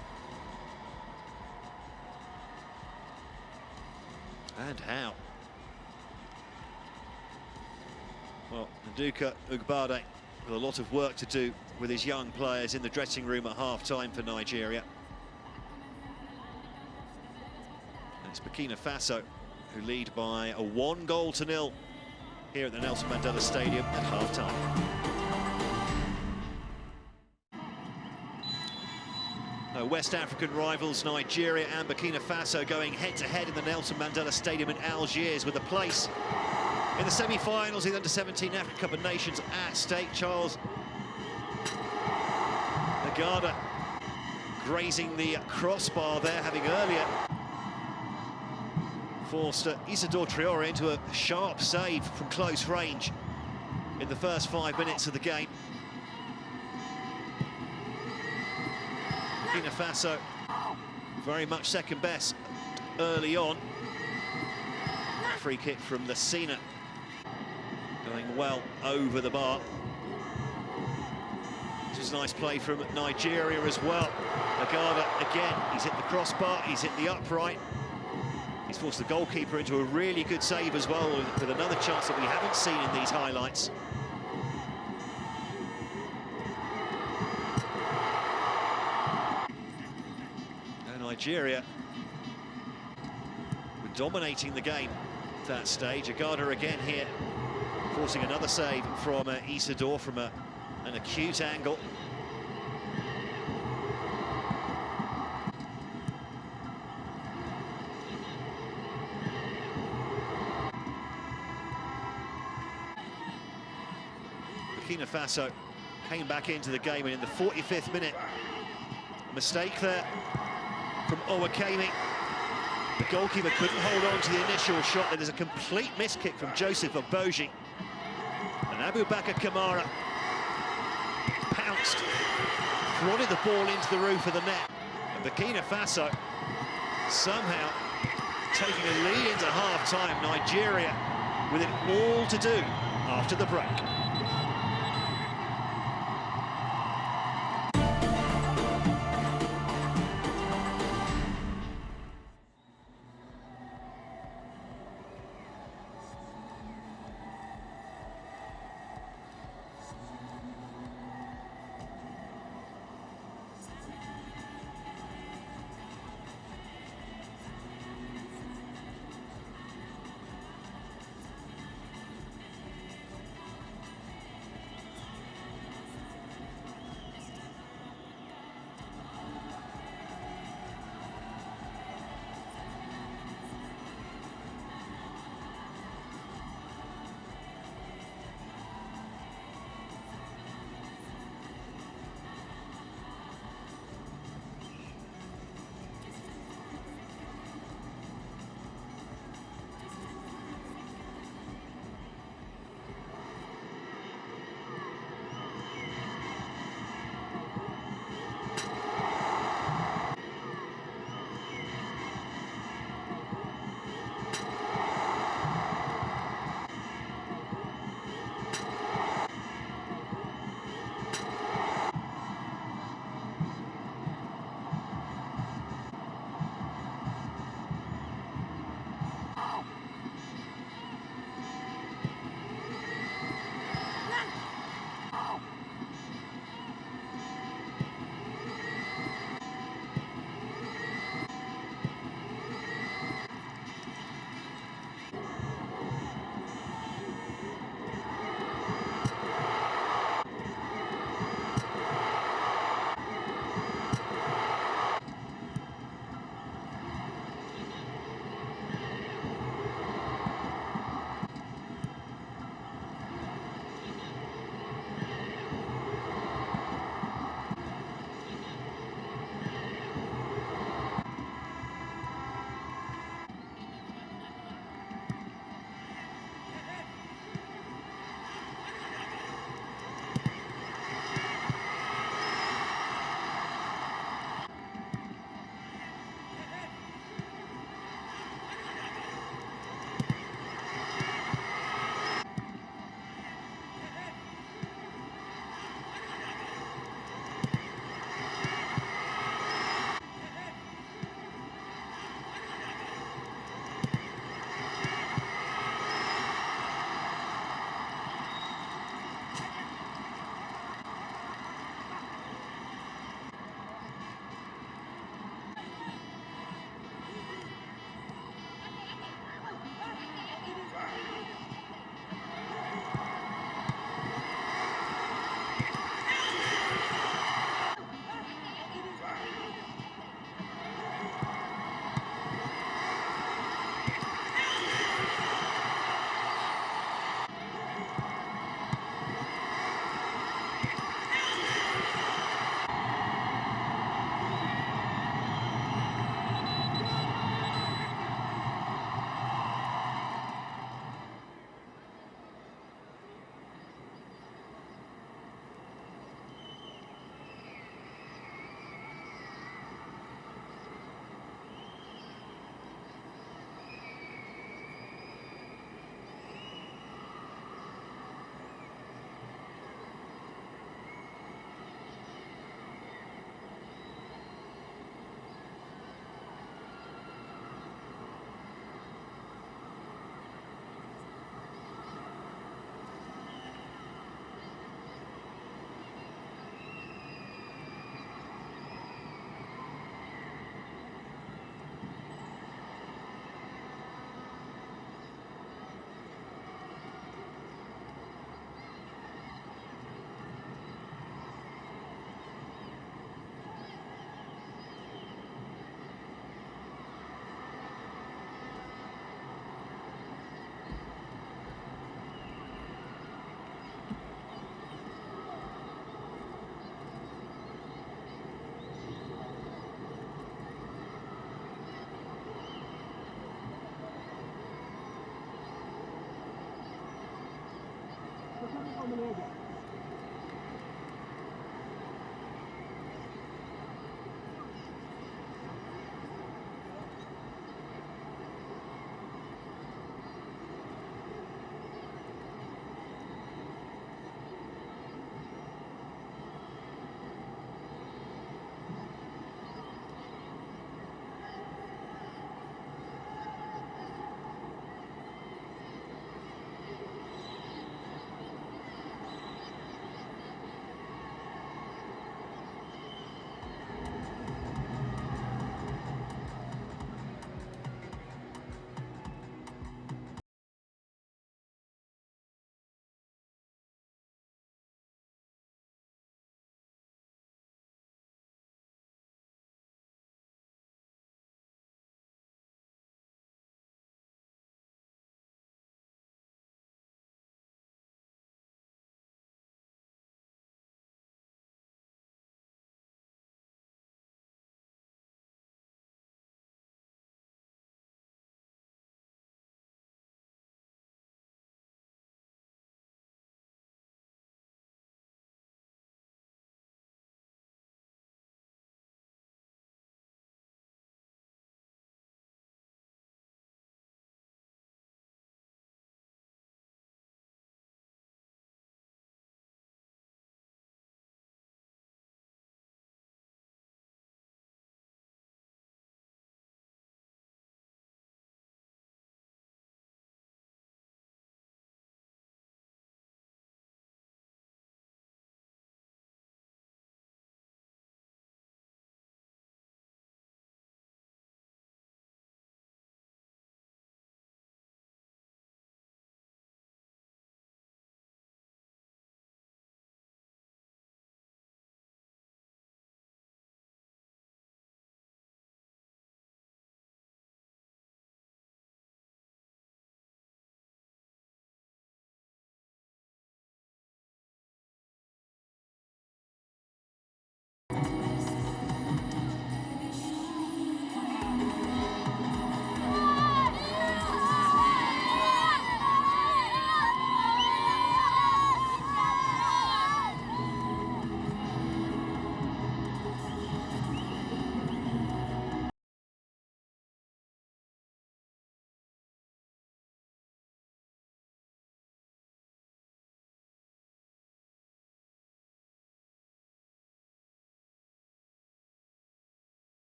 And how? Well, Nduka Ugbade with a lot of work to do with his young players in the dressing room at half-time for Nigeria. And it's Burkina Faso who lead by a 1-0 here at the Nelson Mandela Stadium at half-time. West African rivals Nigeria and Burkina Faso going head-to-head in the Nelson Mandela Stadium in Algiers, with a place in the semi-finals in the Under-17 African Cup of Nations at stake. Charles Nagada grazing the crossbar there, having earlier forced Isidore Traoré into a sharp save from close range in the first 5 minutes of the game. Burkina Faso very much second best early on. Free kick from Lassina going well over the bar. This was a nice play from Nigeria as well. Nagada again, he's hit the crossbar, he's hit the upright. He's forced the goalkeeper into a really good save as well, with another chance that we haven't seen in these highlights. Nigeria were dominating the game at that stage. Agada again here, forcing another save from Isidore from an acute angle. Burkina Faso came back into the game, and in the 45th minute, a mistake there from Owakemi. The goalkeeper couldn't hold on to the initial shot. There's a complete miss kick from Joseph Oboji. And Abubakar Kamara pounced, prodded the ball into the roof of the net. And Burkina Faso somehow taking a lead into half-time. Nigeria with it all to do after the break.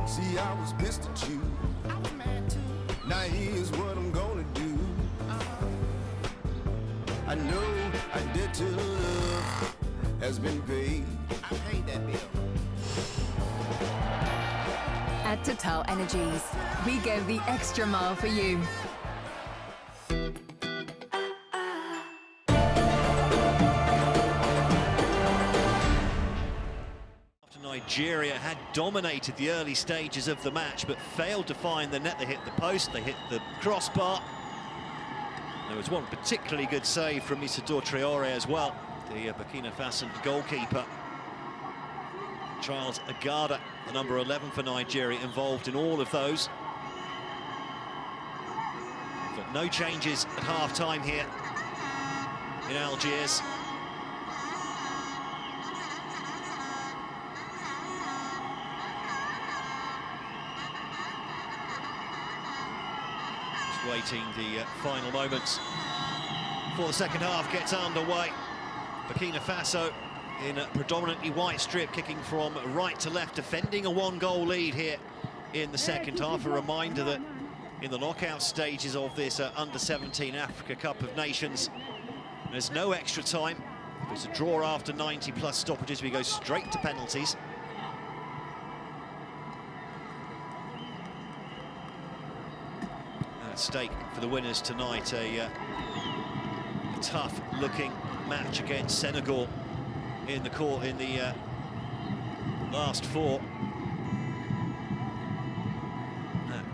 See, I was pissed at you. I was mad too. Now here's what I'm gonna do. I know I did to love has been paid. I paid that bill. At TotalEnergies, we go the extra mile for you. Nigeria had dominated the early stages of the match, but failed to find the net. They hit the post, they hit the crossbar. There was one particularly good save from Isidore Traoré as well, the Burkina Faso goalkeeper. Charles Agada, the number 11 for Nigeria, involved in all of those. But no changes at half-time here in Algiers. Waiting the final moments before the second half gets underway. Burkina Faso in a predominantly white strip, kicking from right to left, defending a one-goal lead here in the second half. A reminder that in the knockout stages of this Under-17 Africa Cup of Nations, there's no extra time. If it's a draw after 90+ stoppages, we go straight to penalties. Stake for the winners tonight, a tough-looking match against Senegal in the last four.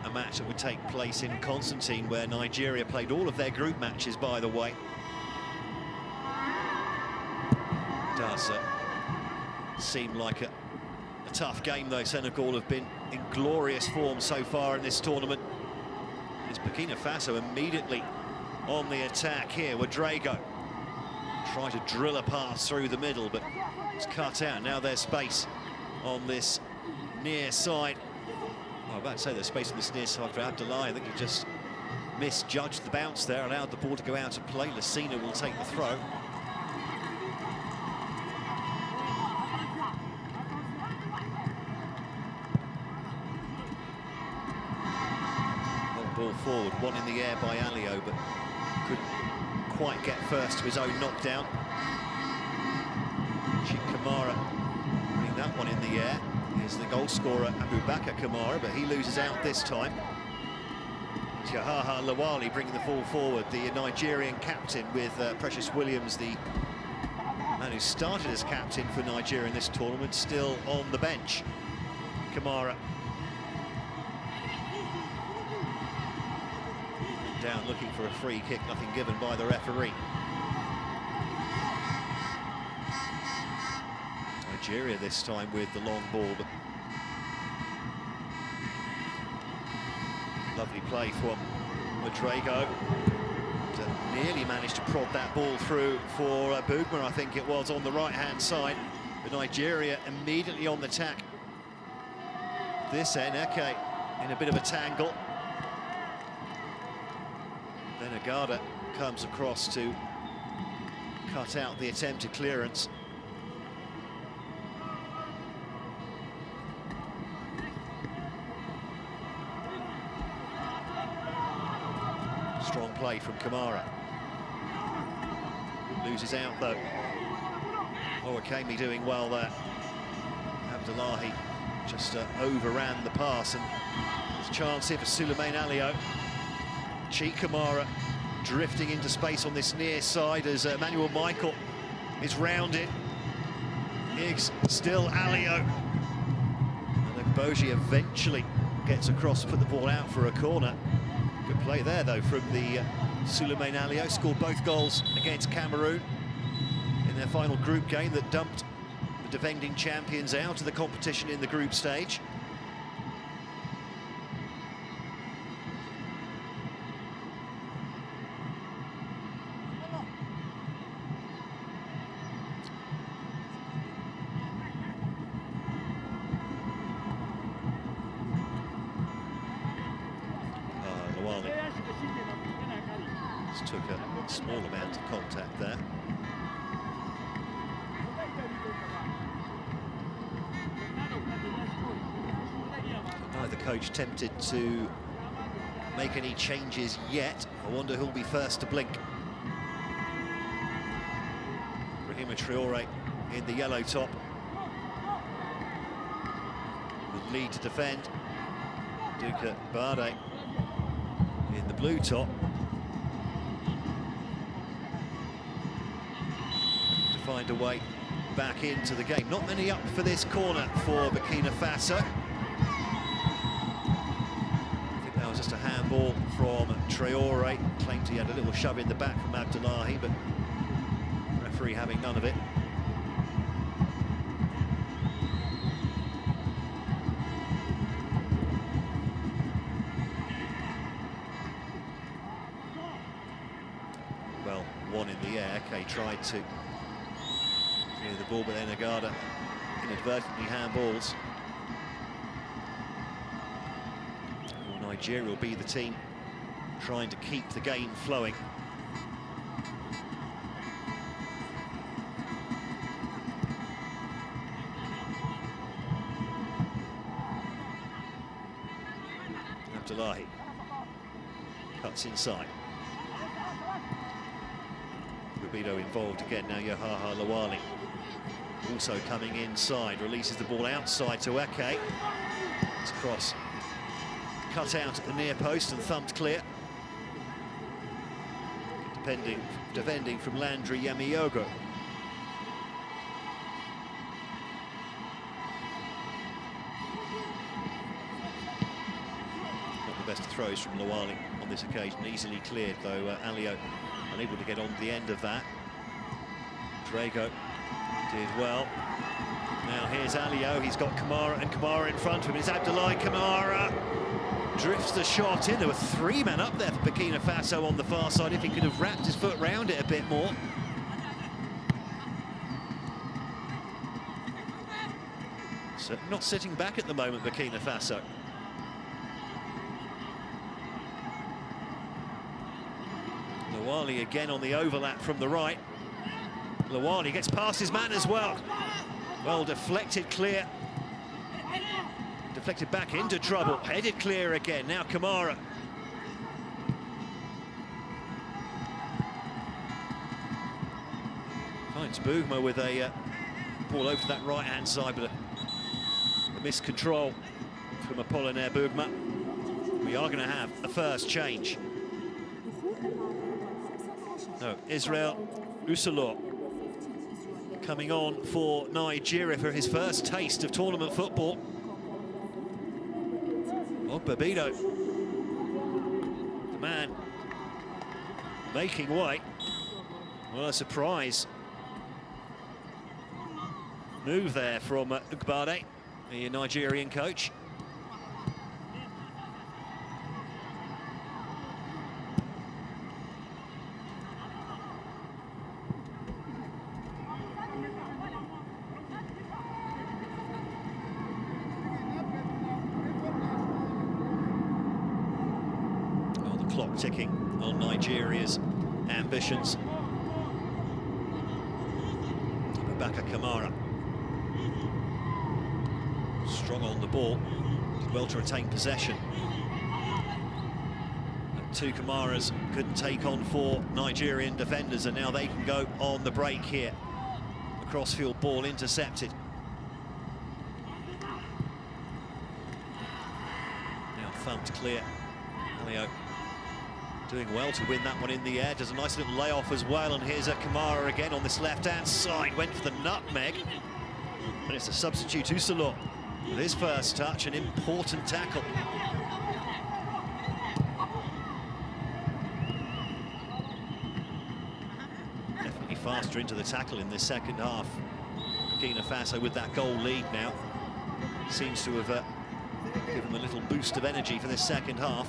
A match that would take place in Constantine, where Nigeria played all of their group matches, by the way. Does seem like a tough game, though. Senegal have been in glorious form so far in this tournament. Burkina Faso immediately on the attack here. Ouedraogo try to drill a pass through the middle, but it's cut out. Now there's space on this near side. Oh, I'm about to say there's space on this near side for Abdullahi. I think he just misjudged the bounce there, allowed the ball to go out of play. Lucina will take the throw. Ball forward, one in the air by Alio, but couldn't quite get first to his own knockdown. Kamara putting that one in the air. Here's the goal scorer, Abubakar Kamara, but he loses out this time. Jahaha Lawali bringing the ball forward, the Nigerian captain, with Precious Williams, the man who started as captain for Nigeria in this tournament, still on the bench. Kamara down looking for a free kick, nothing given by the referee. Nigeria this time with the long ball, but lovely play from Ouedraogo. Nearly managed to prod that ball through for Boogma, I think it was, on the right-hand side. But Nigeria immediately on the attack. This end, Eke in a bit of a tangle. Then Agada comes across to cut out the attempted clearance. Strong play from Kamara. Loses out though. Owakemi doing well there. Abdullahi just overran the pass, and there's a chance here for Souleymane Alio. Cheek Kamara drifting into space on this near side as Emmanuel Michael is rounded. Higgs still Alio. And Boji eventually gets across to put the ball out for a corner. Good play there, though, from the Souleymane Alio. Scored both goals against Cameroon in their final group game that dumped the defending champions out of the competition in the group stage. Just took a small amount of contact there. Neither coach tempted to make any changes yet. I wonder who'll be first to blink. Brahima Traoré in the yellow top, with lead to defend. Duka Bade in the blue top. To find a way back into the game. Not many up for this corner for Burkina Faso. I think that was just a handball from Traore. Claimed he had a little shove in the back from Abdullahi, but referee having none of it. Well, one in the air. Eke tried to clear the ball, but then Agada inadvertently handballs. Well, Nigeria will be the team trying to keep the game flowing. Abdullahi cuts inside. Rubido involved again now. Yahaha Lawali also coming inside, releases the ball outside to Eke. It's cross cut out at the near post and thumped clear. Defending from Landry Yamiyogo. Not the best of throws from Lawali on this occasion, easily cleared though. Alio unable to get on the end of that. Drago did well. Now here's Alio, he's got Kamara, and Kamara in front of him. It's Abdullahi Kamara. Drifts the shot in. There were three men up there for Burkina Faso on the far side. If he could have wrapped his foot round it a bit more. So not sitting back at the moment, Burkina Faso. Lawali again on the overlap from the right. Lawali gets past his man as well. Well deflected clear. Deflected back into trouble. Headed clear again. Now Kamara. Finds Bougma with a ball over to that right-hand side, but a miscontrol from Apollinaire Bougma. We are going to have a first change. No, Israel Usolo coming on for Nigeria for his first taste of tournament football. Ogbabido, the man making way. Well, a surprise move there from Ugbade, the Nigerian coach. Clock ticking on Nigeria's ambitions. Abubakar Kamara, strong on the ball, did well to retain possession. Two Kamaras couldn't take on four Nigerian defenders, and now they can go on the break here. The crossfield ball intercepted. Now thumped clear. Alio doing well to win that one in the air. Does a nice little layoff as well, and here's a Kamara again on this left-hand side. Went for the nutmeg, and it's a substitute Usolo with his first touch, an important tackle. Definitely faster into the tackle in this second half. Burkina Faso with that goal lead now. Seems to have given them a little boost of energy for this second half.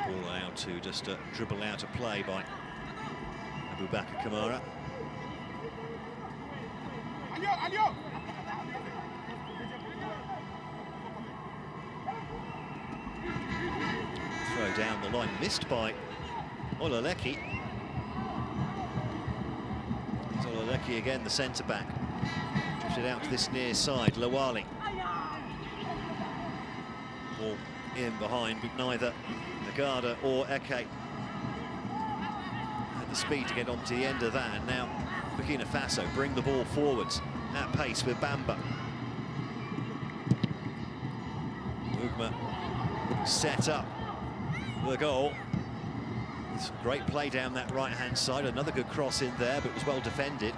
Ball out to just dribble out a play by Abubakar Kamara. Throw down the line, missed by Ololeki. It's Ololeki again, the centre-back. Drifted out to this near side, Lawali. Ball in behind, but neither Agada or Eke had the speed to get onto the end of that. And now Burkina Faso bring the ball forwards. at pace with Bamba. Mugma set up the goal. It's great play down that right-hand side. Another good cross in there, but it was well defended.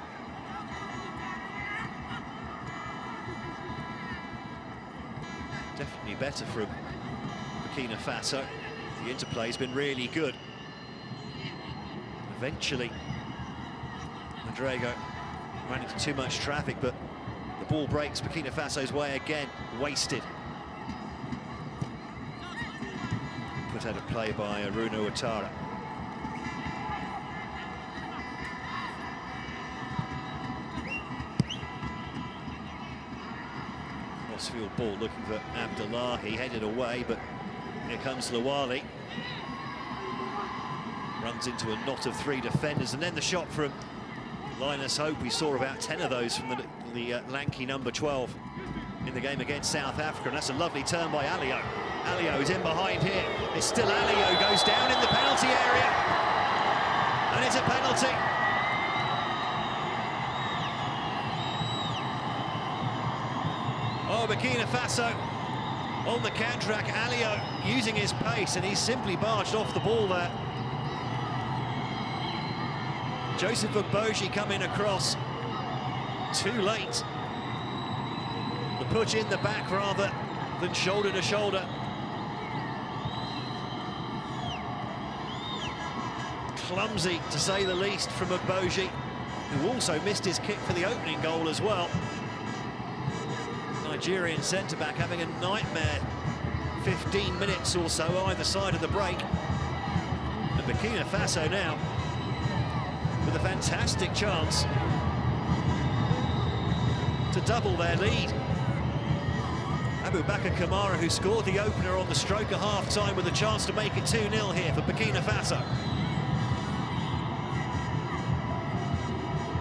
Definitely better from Burkina Faso. The interplay's been really good. Eventually, Madrego ran into too much traffic, but the ball breaks Burkina Faso's way again. Wasted. Put out of play by Aruno Ouattara. Crossfield ball looking for Abdullahi, headed away, but here comes Lawali. Runs into a knot of 3 defenders, and then the shot from Linus Hope. We saw about 10 of those from the lanky number 12 in the game against South Africa, and that's a lovely turn by Alio. Alio is in behind here. It's still Alio, goes down in the penalty area, and it's a penalty. Oh, Burkina Faso on the counter-attack. Alio using his pace, and he's simply barged off the ball there. Joseph Ogboji coming across too late. The push in the back rather than shoulder to shoulder. Clumsy, to say the least, from Ogboji, who also missed his kick for the opening goal as well. Nigerian centre-back having a nightmare 15 minutes or so either side of the break. And Burkina Faso now with a fantastic chance to double their lead. Abubakar Kamara, who scored the opener on the stroke of half-time, with a chance to make it 2-0 here for Burkina Faso.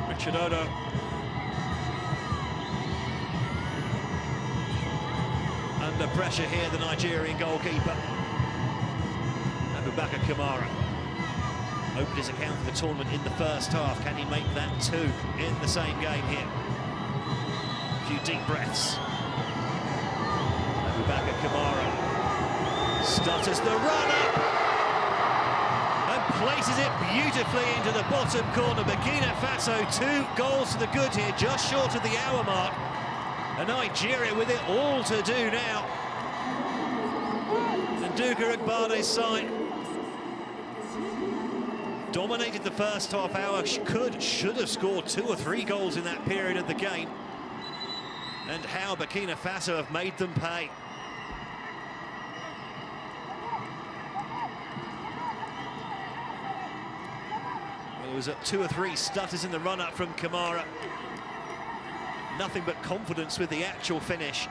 Richard Odo. Under pressure here, the Nigerian goalkeeper. Abubakar Kamara opened his account for the tournament in the first half. Can he make that 2 in the same game here? A few deep breaths. Abubakar Kamara stutters the run-up and places it beautifully into the bottom corner. Burkina Faso 2 goals to the good here, just short of the hour mark. And Nigeria with it all to do now. And Duka Agbade's side dominated the first half hour, should have scored 2 or 3 goals in that period of the game. And how Burkina Faso have made them pay. Well, there was 2 or 3 stutters in the run-up from Kamara. Nothing but confidence with the actual finish.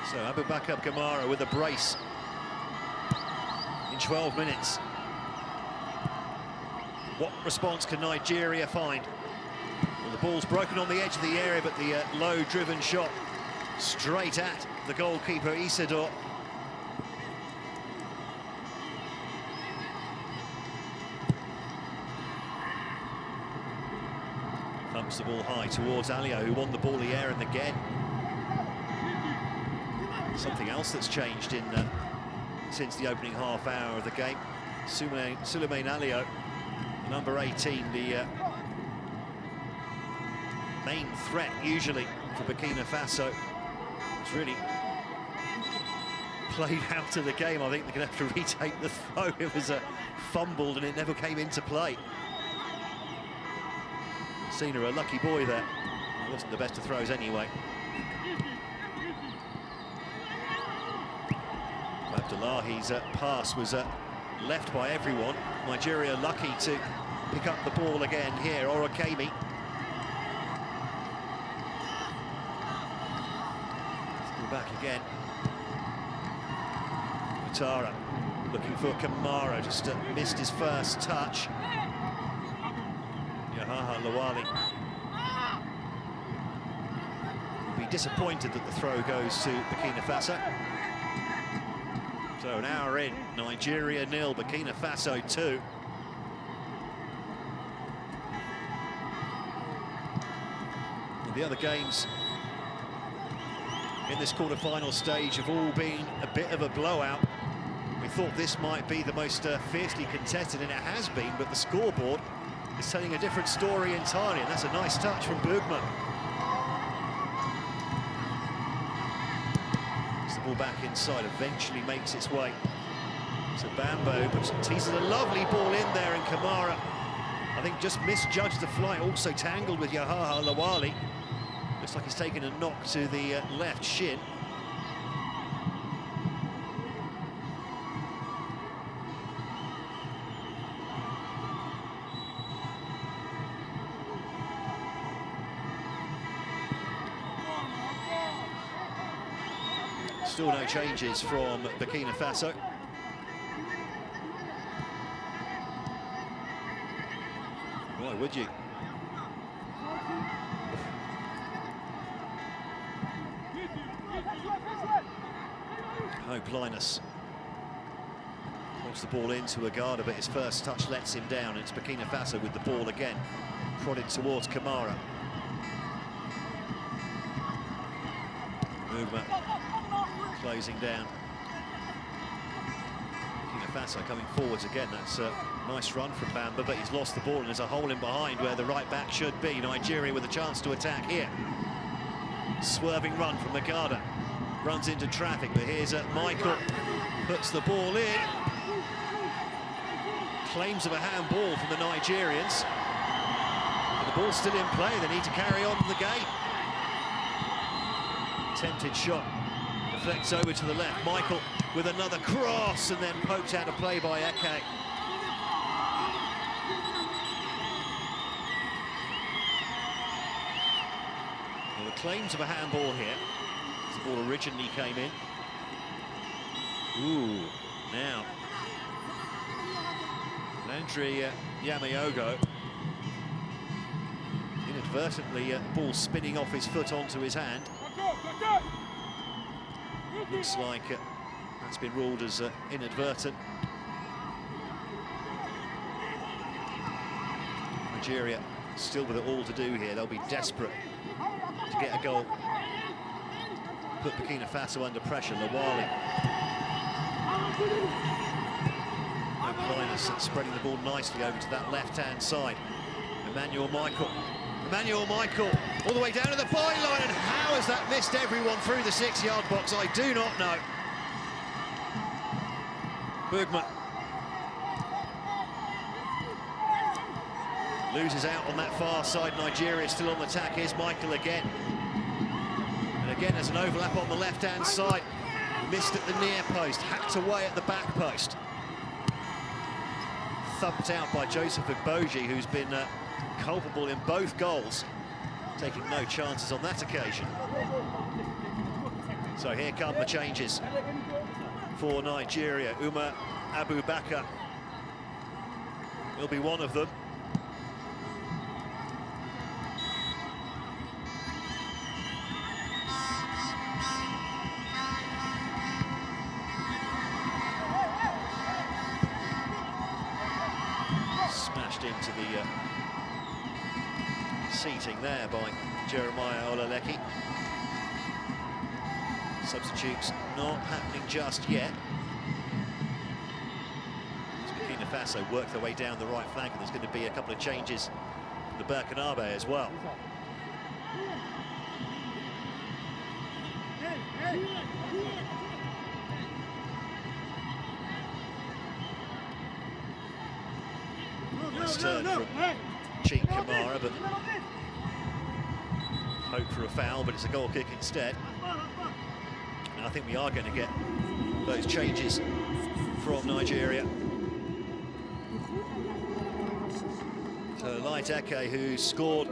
So Abubakar Kamara with a brace in 12 minutes. What response can Nigeria find? Well, the ball's broken on the edge of the area, but the low-driven shot straight at the goalkeeper, Isidore. Thumps the ball high towards Alio, who won the ball the air, and again something else that's changed in since the opening half hour of the game. Souleymane Alio, number 18, the main threat usually for Burkina Faso. It's really played out of the game. I think they're going to have to retake the throw. It was fumbled and it never came into play. Sina, a lucky boy there. It wasn't the best of throws anyway. Abdullahi's pass was left by everyone. Nigeria lucky to pick up the ball again here. Orakemi. Back again. Ouattara looking for Kamara, just missed his first touch. Yahaha Lawali will be disappointed that the throw goes to Burkina Faso. So an hour in, Nigeria 0, Burkina Faso 2. The other games in this quarter-final stage have all been a bit of a blowout. We thought this might be the most fiercely contested, and it has been, but the scoreboard is telling a different story entirely, and that's a nice touch from Burkina. It's the ball back inside, eventually makes its way to Bambo, but teases a lovely ball in there, and Kamara, I think, just misjudged the flight, also tangled with Yahaha Lawali. Looks like he's taken a knock to the left shin. Still no changes from Burkina Faso. Why would you? Hope Linus wants the ball into Agada, but his first touch lets him down. It's Burkina Faso with the ball again, prodded towards Kamara. Movement closing down. Burkina Faso coming forwards again. That's a nice run from Bamba, but he's lost the ball and there's a hole in behind where the right back should be. Nigeria with a chance to attack here. Swerving run from Agada. Runs into traffic, but here's Michael, puts the ball in. Claims of a handball from the Nigerians. But the ball's still in play, they need to carry on the game. Attempted shot, deflects over to the left. Michael with another cross, and then poked out of play by Eke. Well, the claims of a handball here. The ball originally came in. Ooh, now Landry Yamayogo inadvertently, ball spinning off his foot onto his hand. Looks like that's been ruled as inadvertent. Nigeria still with it all to do here. They'll be desperate to get a goal. Put Burkina Faso under pressure. Lawali. Linus spreading the ball nicely over to that left-hand side. Emmanuel Michael. Emmanuel Michael all the way down to the byline, and how has that missed everyone through the 6-yard box? I do not know. Burkina loses out on that far side. Nigeria still on the attack. Here's Michael again. Again, there's an overlap on the left-hand side. Missed at the near post, hacked away at the back post. Thumped out by Joseph Igboji, who's been culpable in both goals, taking no chances on that occasion. So here come the changes for Nigeria. Umar Abubakar will be one of them. Into the seating there by Jeremiah Olaleki. Substitutes not happening just yet. As Burkina Faso work their way down the right flank, and there's going to be a couple of changes for the Burkinabe as well. Nice turn from Cheek Kamara, but hope for a foul, but it's a goal kick instead. And I think we are going to get those changes from Nigeria. So Light Eke, who scored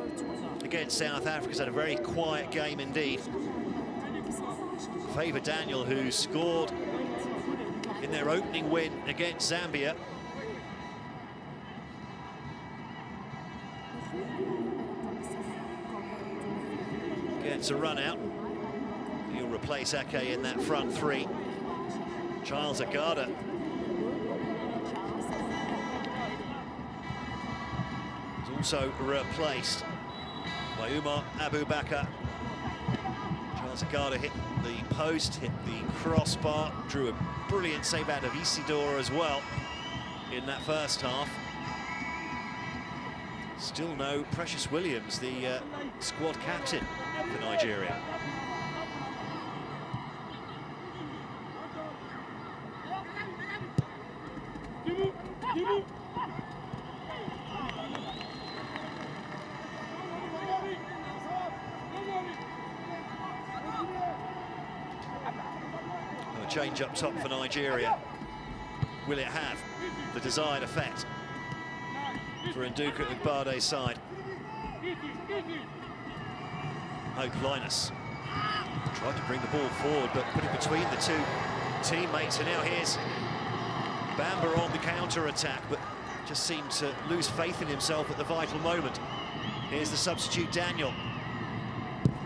against South Africa, has had a very quiet game indeed. Favour Daniel, who scored in their opening win against Zambia. Gets a run out. He'll replace Ake in that front three. Charles Agada is also replaced by Umar Abubakar. Charles Agada hit the post, hit the crossbar, drew a brilliant save out of Isidore as well in that first half. Still no Precious Williams, the squad captain for Nigeria. A change up top for Nigeria. Will it have the desired effect for Nduka Ugbade's side? Hope Linus tried to bring the ball forward, but put it between the two teammates. And now here's Bamba on the counter-attack, but just seemed to lose faith in himself at the vital moment. Here's the substitute, Daniel.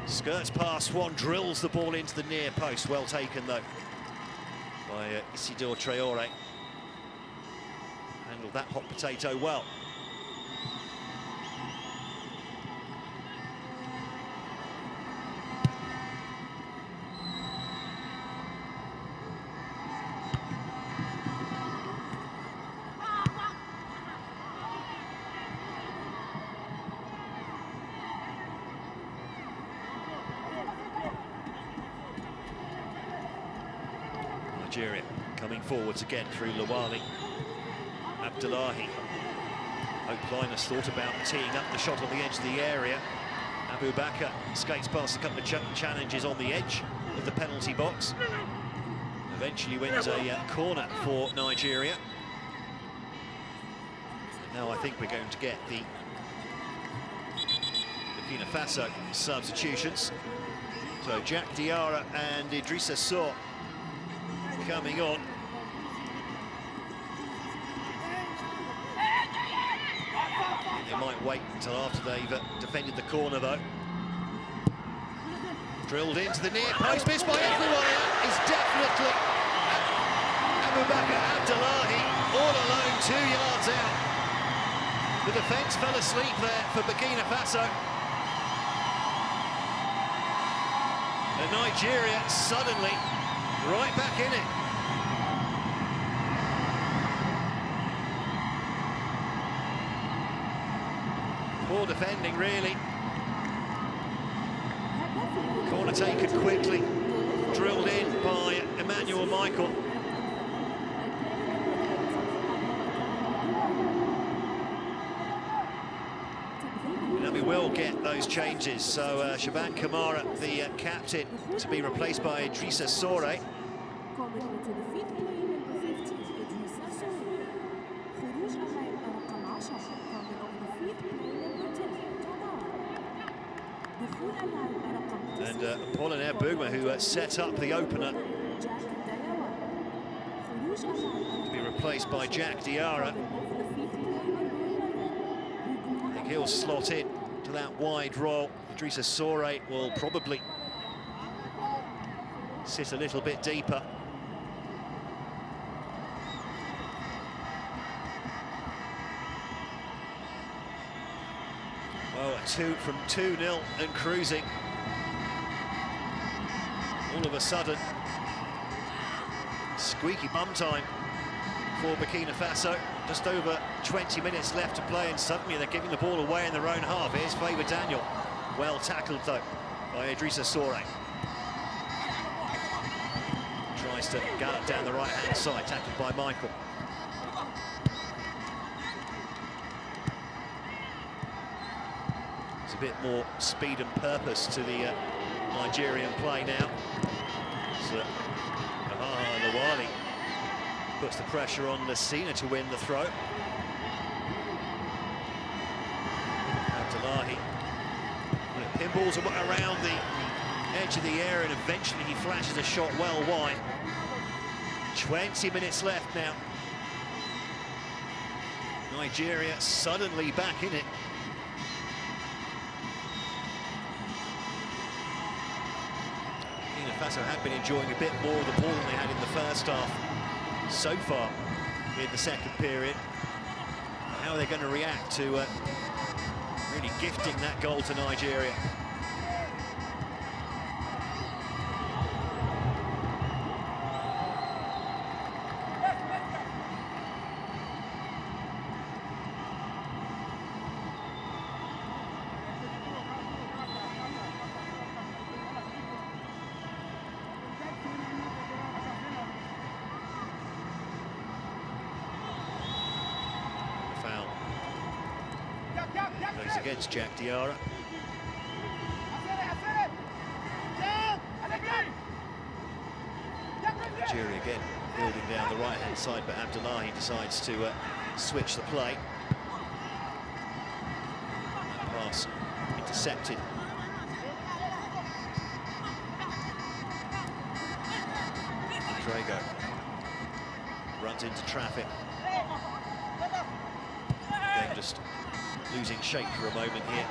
Skirts past Swan, drills the ball into the near post. Well taken, though, by Isidore Traore. Handled that hot potato well. Nigeria coming forwards again through Lawali. Abdullahi. Hope Linus thought about teeing up the shot on the edge of the area. Abubakar skates past a couple of challenges on the edge of the penalty box. Eventually wins a corner for Nigeria. And now I think we're going to get the Burkina Faso substitutions. So Jack Diarra and Idrissa Sow coming on. They might wait until after they've defended the corner, though. Drilled into the near post, missed by everyone. Is definitely Abubakar Abdullahi all alone, 2 yards out. The defence fell asleep there for Burkina Faso. And Nigeria suddenly right back in it. Poor defending, really. Corner taken quickly, drilled in by Emmanuel Michael. And we will get those changes. So Shaban Kamara, the captain, to be replaced by Idrissa Sow. And Apollinaire Bougma, who set up the opener, to be replaced by Jack Diarra. I think he'll slot in to that wide role. Idrissa Sow will probably sit a little bit deeper. Well, from 2-0 and cruising. All of a sudden, squeaky bum time for Burkina Faso. Just over 20 minutes left to play, and suddenly they're giving the ball away in their own half. Here's Faber Daniel. Well tackled, though, by Idrissa Sow. Tries to gallop down the right-hand side, tackled by Michael. There's a bit more speed and purpose to the Nigerian play now. So, Lawali puts the pressure on Messina to win the throw. Abdullahi pinballs around the edge of the area, and eventually he flashes a shot well wide. 20 minutes left now. Nigeria suddenly back in it. Faso had been enjoying a bit more of the ball than they had in the first half so far in the second period. How are they going to react to really gifting that goal to Nigeria? Goes against Jack Diarra. Nigeria again building down the right-hand side, but Abdullahi decides to switch the play. That pass intercepted. Drago runs into traffic. Then just losing shape for a moment here.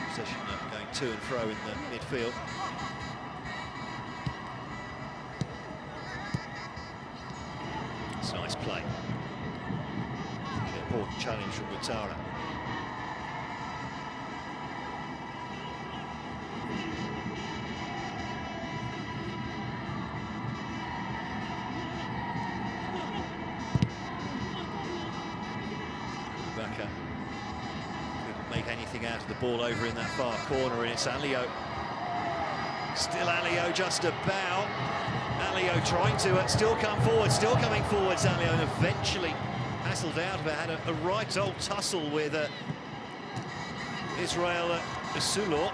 Possession going to and fro in the midfield. It's a nice play. An important challenge from Ouattara. Couldn't make anything out of the ball over in that far corner, and it's Alio. Still Alio just about. Alio trying to still come forward, still coming forwards, Alio, and eventually hassled out of it, had a right old tussle with Israel Isulo.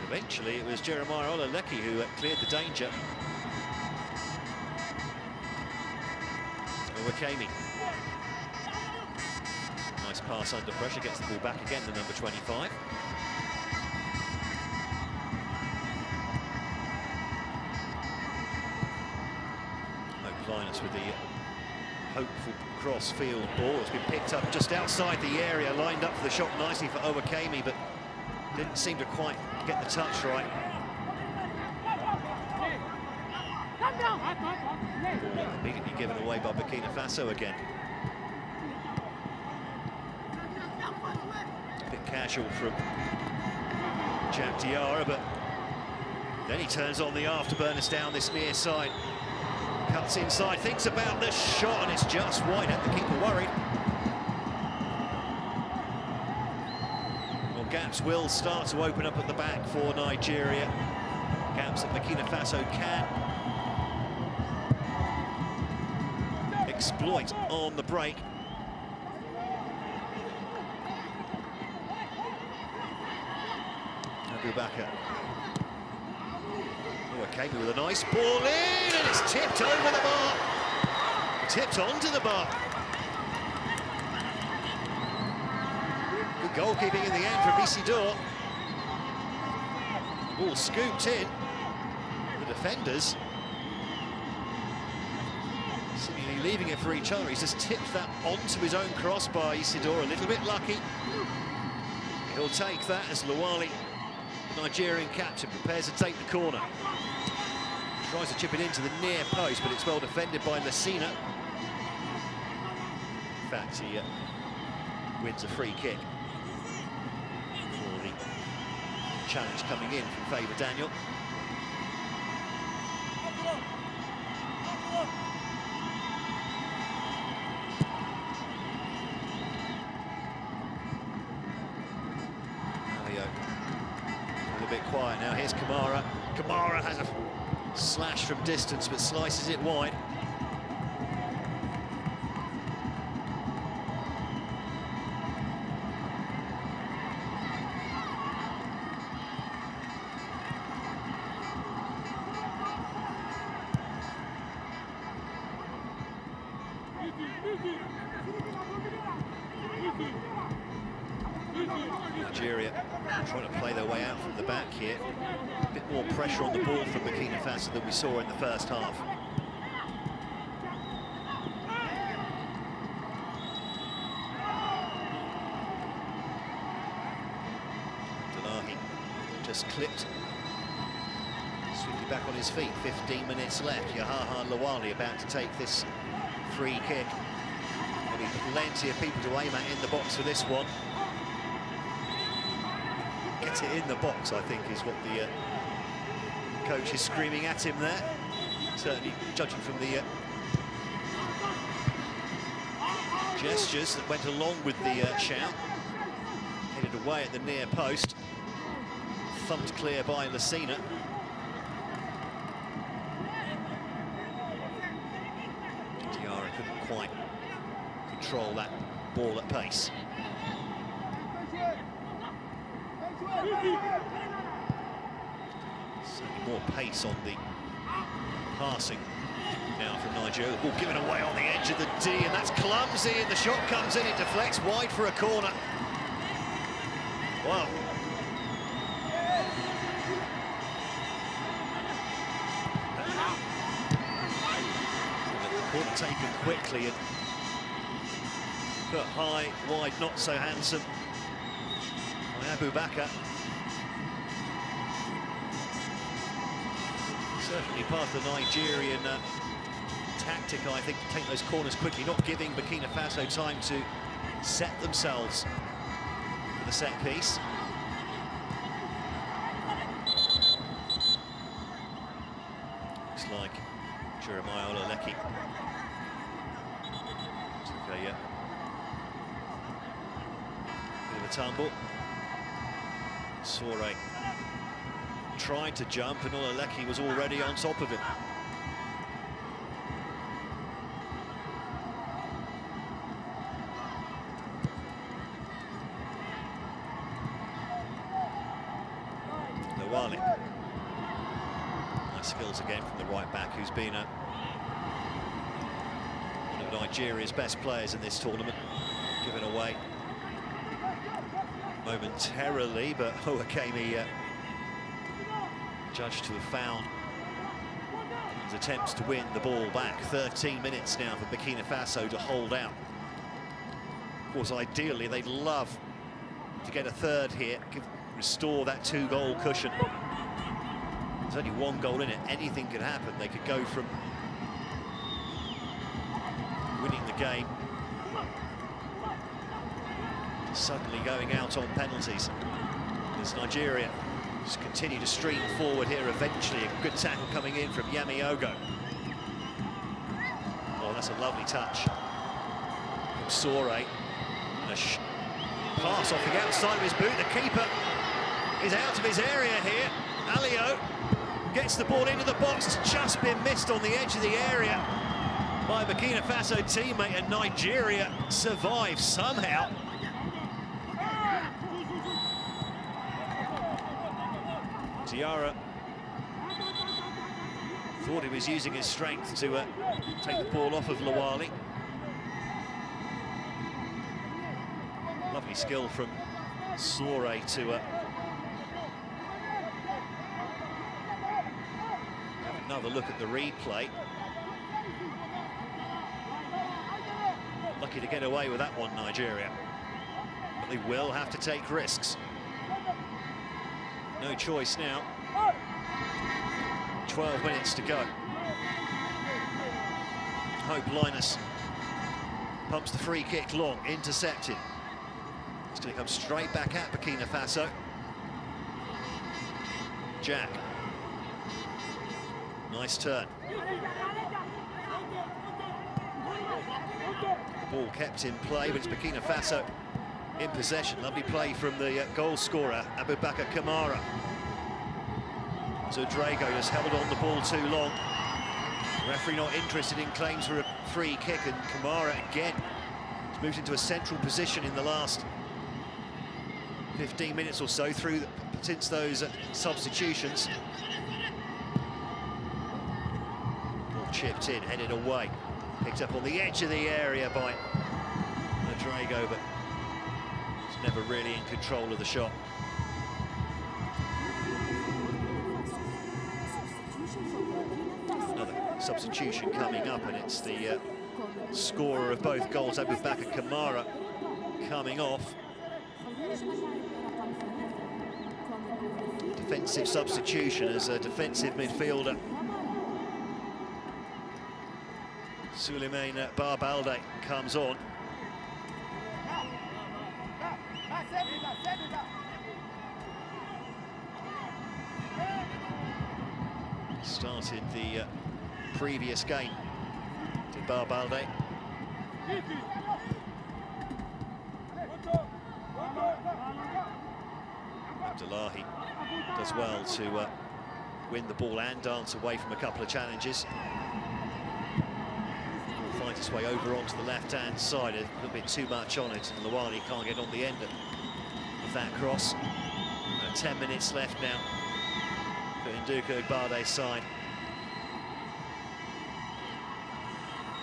Eventually it was Jeremiah Ololeki who cleared the danger. Wakemi. Nice pass under pressure, gets the ball back again, the number 25. Linus with the hopeful cross-field ball. It's been picked up just outside the area, lined up for the shot nicely for Owakemi, but didn't seem to quite get the touch right. Immediately given away by Burkina Faso again. A bit casual from Jack Diarra, but then he turns on the afterburners down this near side. Cuts inside, thinks about the shot, and it's just wide. Had the keeper worried. Well, gaps will start to open up at the back for Nigeria. Gaps that Burkina Faso can exploit on the break. Abubakar. Came with a nice ball in, and it's tipped over the bar. Tipped onto the bar. Good goalkeeping in the end from Isidore. Ball scooped in. The defenders seemingly leaving it for each other. He's just tipped that onto his own crossbar. Isidore a little bit lucky. He'll take that as Lawali, the Nigerian captain, prepares to take the corner. Tries to chip it into the near post, but it's well defended by Lacina. In fact, he wins a free kick for the challenge coming in from favour Daniel. Alio, a little bit quiet now. Here's Kamara. Kamara has a slash from distance, but slices it wide. Nigeria trying to play their way out from the back here. A bit more pressure on the ball from Burkina Faso than we saw in the first half. just clipped swiftly back on his feet. 15 minutes left. Yahaha Lawali about to take this free kick. There'll be plenty of people to aim at in the box for this one. Get it in the box, I think, is what the coach is screaming at him there. Certainly, judging from the gestures that went along with the shout. Headed away at the near post. Thumped clear by Lucena. Diarra couldn't quite control that ball at pace. Certainly more pace on the passing now from Nigeria. The ball given away on the edge of the D, and that's clumsy, and the shot comes in, it deflects wide for a corner. Wow. The corner taken quickly and put high, wide, not so handsome by Abu Bakr. Certainly part of the Nigerian tactic, I think, to take those corners quickly, not giving Burkina Faso time to set themselves for the set piece. Looks like Jeremiah Ololeki took a bit of a tumble. Sore tried to jump, and Ololeki was already on top of him. Lawali. Nice skills again from the right back, who's been one of Nigeria's best players in this tournament. Given away momentarily, but Owakemi judged to have found his attempts to win the ball back. 13 minutes now for Burkina Faso to hold out. Of course, ideally, they'd love to get a third here, restore that 2-goal cushion. There's only 1 goal in it. Anything could happen. They could go from winning the game to suddenly going out on penalties. As Nigeria just continue to stream forward here. Eventually, a good tackle coming in from Yami Ogo. Oh, that's a lovely touch from Sore. And a pass off the outside of his boot. The keeper is out of his area here. Alio gets the ball into the box. It's just been missed on the edge of the area by Burkina Faso teammate, and Nigeria survives somehow. Diarra thought he was using his strength to take the ball off of Lawali. Lovely skill from Sore to have another look at the replay. Lucky to get away with that one, Nigeria. But they will have to take risks. No choice now. 12 minutes to go. Hope Linus pumps the free kick long, intercepted. It's going to come straight back at Burkina Faso. Jack. Nice turn. The ball kept in play, but it's Burkina Faso in possession. Lovely play from the goal scorer, Abu Bakr Kamara. So Drago just held on the ball too long. The referee not interested in claims for a free kick, and Kamara again has moved into a central position in the last 15 minutes or so since those substitutions. Ball chipped in, headed away. Picked up on the edge of the area by Drago, but never really in control of the shot. Another substitution coming up, and it's the scorer of both goals, Abu Bakr Kamara, coming off. defensive substitution as a defensive midfielder. Souleymane Barbalde comes on. Started the previous game, did Barbalde. Abdullahi does well to win the ball and dance away from a couple of challenges. Will find its way over onto the left-hand side, a little bit too much on it, and Lawali can't get on the end of that cross. 10 minutes left now for Nduka Ogbade's side.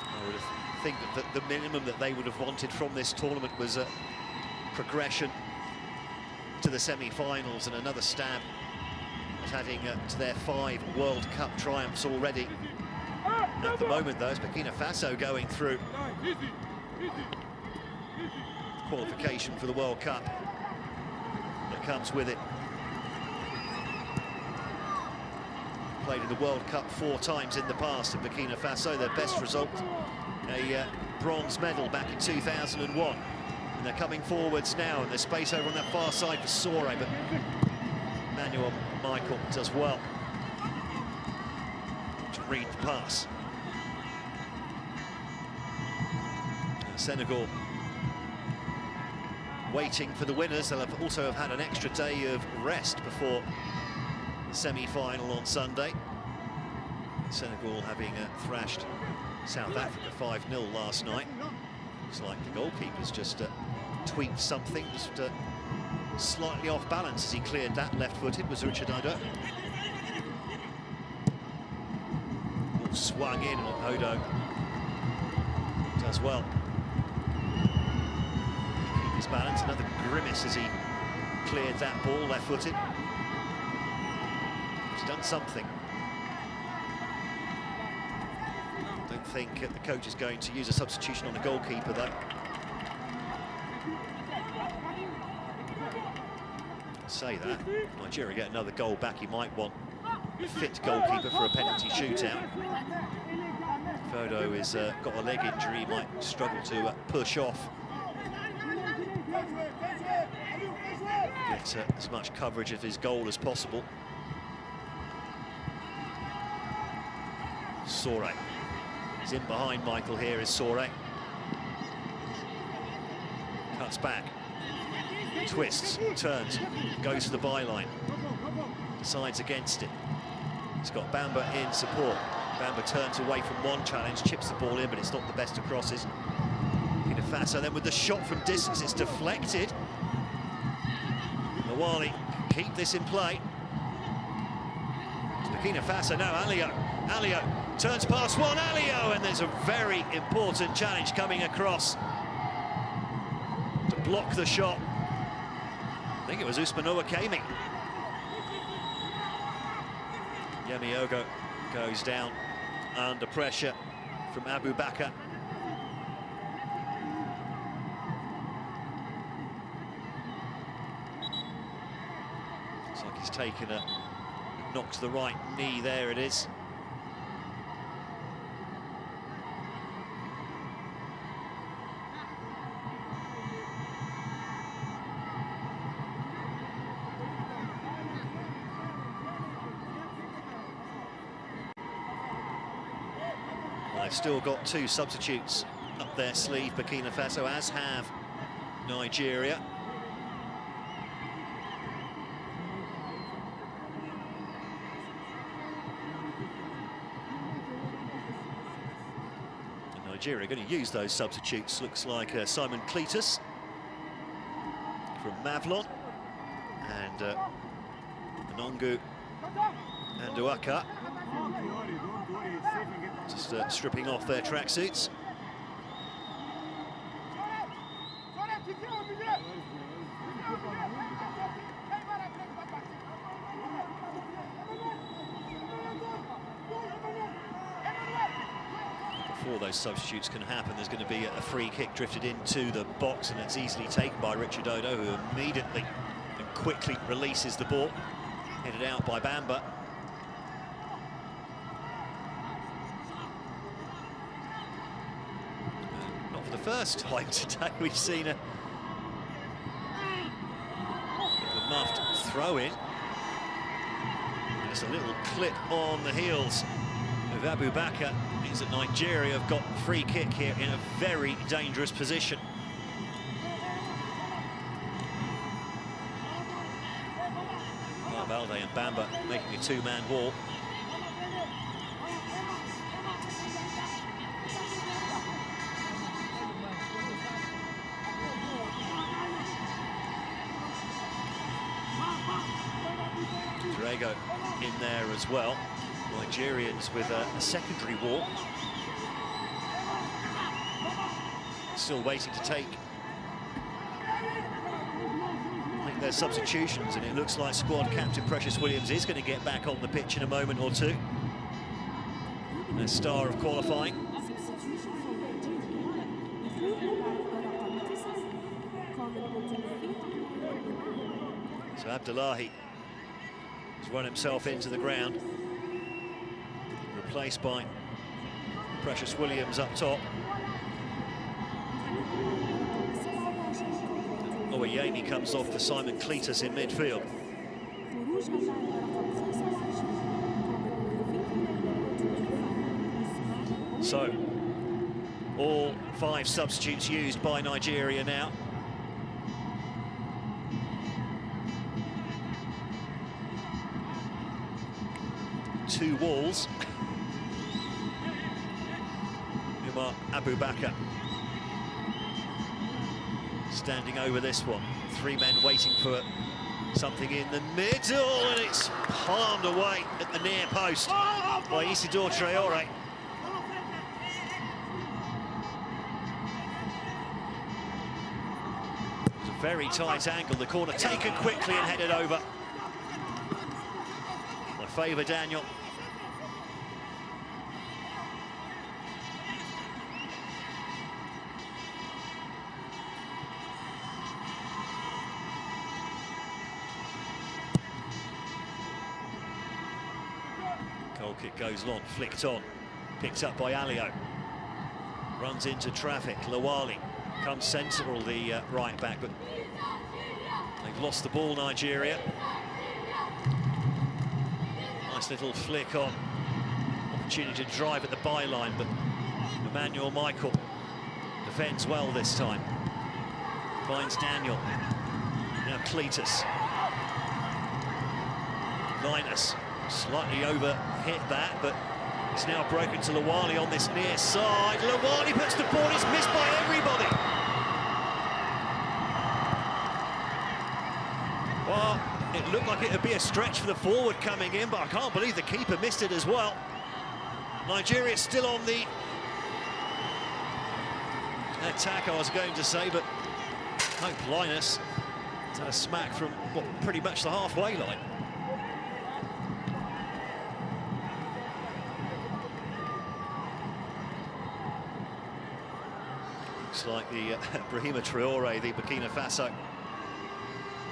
I would think that the minimum that they would have wanted from this tournament was a progression to the semi-finals and another stab at adding to their 5 World Cup triumphs already. At the moment, though, it's Burkina Faso going through qualification for the World Cup that comes with it. Played in the World Cup 4 times in the past in Burkina Faso. Their best result, a bronze medal back in 2001. And they're coming forwards now, and there's space over on that far side for Sore, but Manuel Michael does well to read the pass. Senegal waiting for the winners. They'll also have had an extra day of rest before the semi-final on Sunday. Senegal having thrashed South Africa 5-0 last night. Looks like the goalkeeper's just tweaked something, just slightly off balance as he cleared that left-footed, was Richard Odo. Ball swung in, and Odo does well. Keep his balance, another grimace as he cleared that ball left-footed. He's done something. I don't think the coach is going to use a substitution on the goalkeeper, though. Say that, Nigeria get another goal back, he might want a fit goalkeeper for a penalty shootout. Fodo has got a leg injury, he might struggle to push off. Get as much coverage of his goal as possible. Sore. He's in behind Michael here, is Sore. Cuts back. Twists, turns, goes to the byline. Decides against it. He's got Bamba in support. Bamba turns away from one challenge, chips the ball in, but it's not the best of crosses. Burkina Faso then with the shot from distance, it's deflected. Lawali keep this in play. It's Burkina Faso now, Alio turns past one, Alio, and there's a very important challenge coming across to block the shot. I think it was Usman Owakemi. Yemi Ogo goes down under pressure from Abu Bakr. Looks like he's taken a knock to the right knee, there it is. They've still got 2 substitutes up their sleeve, Burkina Faso, as have Nigeria. And Nigeria are going to use those substitutes. Looks like Simon Cletus from Mavlon and Anongu and Uaka. Just stripping off their tracksuits. Before those substitutes can happen, there's going to be a free kick drifted into the box, and it's easily taken by Richard Odo, who immediately and quickly releases the ball. Headed out by Bamba. Not for the first time today we've seen a bit of a muffed throw-in. Just a little clip on the heels of Abu Bakr means that Nigeria have got a free kick here in a very dangerous position. Valde and Bamba making a two-man wall. Drago in there as well. Nigerians with a secondary wall. Still waiting to take their substitutions, and it looks like squad captain Precious Williams is going to get back on the pitch in a moment or two. A star of qualifying. So Abdullahi has run himself into the ground, replaced by Precious Williams up top. Oyemi comes off for Simon Cletus in midfield. So, all 5 substitutes used by Nigeria now. Two walls. Umar Abu Bakr standing over this one. 3 men waiting for something in the middle, and it's palmed away at the near post by Isidore Traore. It's a very tight angle. The corner taken quickly and headed over. My favour, Daniel. Goal kick goes long, flicked on, picked up by Alio. Runs into traffic. Lawali comes sensible, the right back, but they've lost the ball, Nigeria. Nice little flick on. Opportunity to drive at the byline, but Emmanuel Michael defends well this time. Finds Daniel. Now Cletus. Linus slightly over-hit that, but it's now broken to Lawali on this near side. Lawali puts the ball, it's missed by everybody. Well, it looked like it would be a stretch for the forward coming in, but I can't believe the keeper missed it as well. Nigeria's still on the attack, I was going to say, but Hope Linus had a smack from, what, pretty much the halfway line. Looks like the Brahima Traore, the Burkina Faso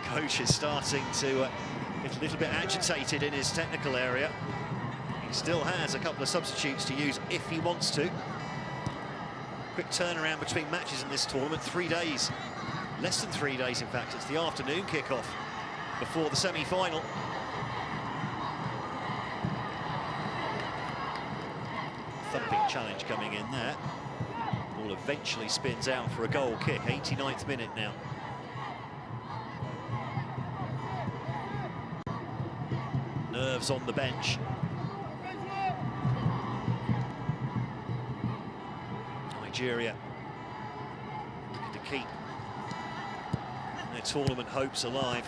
coach, is starting to get a little bit agitated in his technical area. He still has a couple of substitutes to use if he wants to. Quick turnaround between matches in this tournament, 3 days. Less than 3 days, in fact. It's the afternoon kickoff before the semi-final. Thumping challenge coming in there. Ball eventually spins out for a goal kick. 89th minute now. Nerves on the bench. Nigeria looking to keep their tournament hopes alive.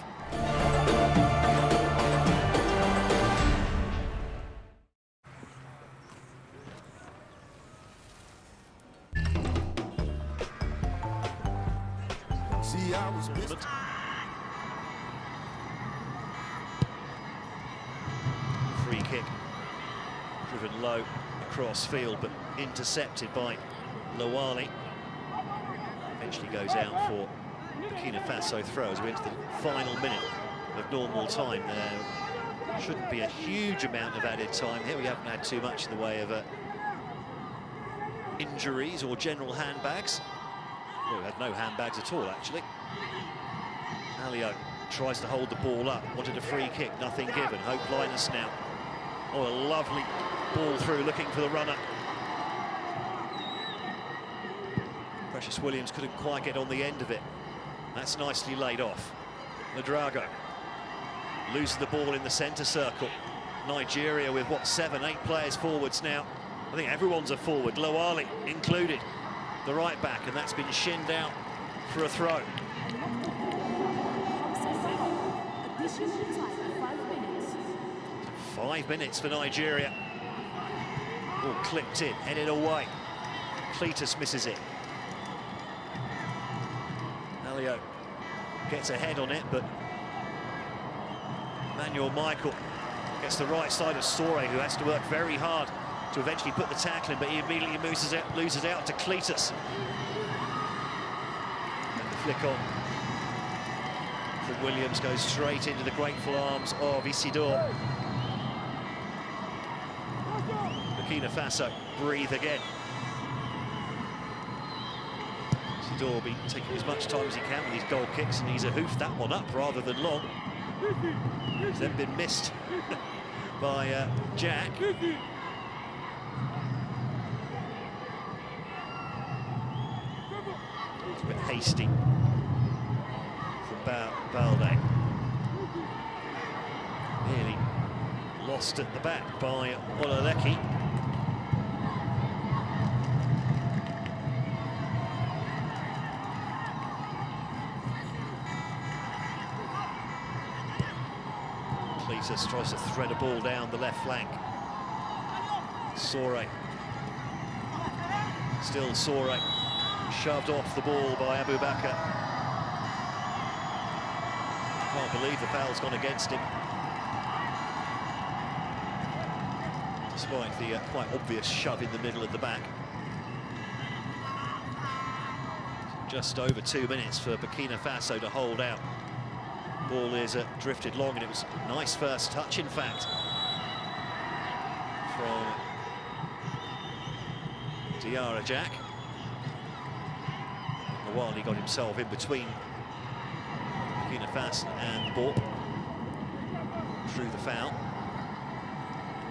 See, I was Tournament. Free kick driven low across field, but intercepted by Lawali. Eventually goes out for Burkina Faso throw as we're into the final minute. of normal time. There shouldn't be a huge amount of added time here. We haven't had too much in the way of injuries or general handbags. Well, we had no handbags at all, actually. Alio tries to hold the ball up, wanted a free kick, nothing given. Hope Linus now. Oh, a lovely ball through, looking for the runner. Precious Williams couldn't quite get on the end of it. That's nicely laid off. Ladrago loses the ball in the centre circle. Nigeria with, what, 7, 8 players forwards now. I think everyone's a forward, Lowali included, the right back, and that's been shinned out for a throw. 5 minutes for Nigeria. Ball clipped in, headed away. Cletus misses it. Alio gets ahead on it, but Emmanuel Michael gets the right side of Sore, who has to work very hard to eventually put the tackle in, but he immediately loses out to Cletus. And the flick on from Williams goes straight into the grateful arms of Isidore. Burkina Faso breathe again. Isidore will be taking as much time as he can with these goal kicks, and he's hoofed that one up rather than long. He's then been missed by Jack. It's a bit hasty from Balde. Nearly lost at the back by Ololeki. Cletus tries to thread a ball down the left flank. Sore. Still Sore. Shoved off the ball by Abu Bakr. Can't believe the foul's gone against him. Despite the quite obvious shove in the middle of the back. Just over 2 minutes for Burkina Faso to hold out. Ball is drifted long, and it was a nice first touch, in fact, from Diarra Jack. While he got himself in between Burkina Faso and the ball, drew the foul.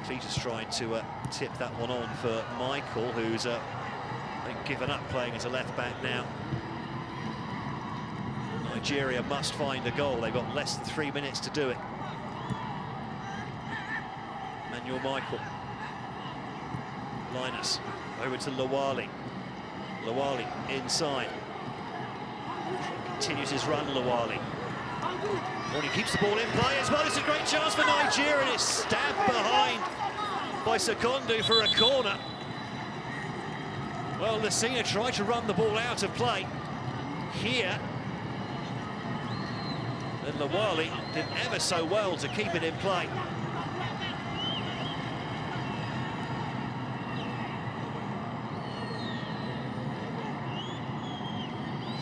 Cletus tried to tip that one on for Michael, who's I think given up playing as a left back now. Nigeria must find a goal. They've got less than 3 minutes to do it. Emmanuel Michael. Linus over to Lowali. Lowali inside. Continues his run, Lowali. When he keeps the ball in play as well. It's a great chance for Nigeria, and it's stabbed behind by Sekondu for a corner. Well, Lacina tried to run the ball out of play here. And Lowali did ever so well to keep it in play.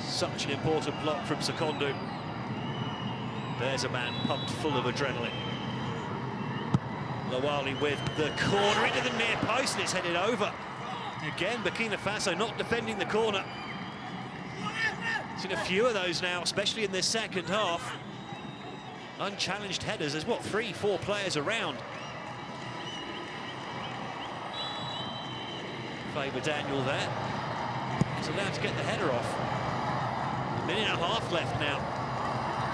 Such an important block from Sekondu. There's a man pumped full of adrenaline. Lowali with the corner into the near post, and it's headed over. Again, Burkina Faso not defending the corner. Seen a few of those now, especially in this second half. Unchallenged headers. There's, what, 3, 4 players around. Faber Daniel there. He's allowed to get the header off. A minute and a half left now.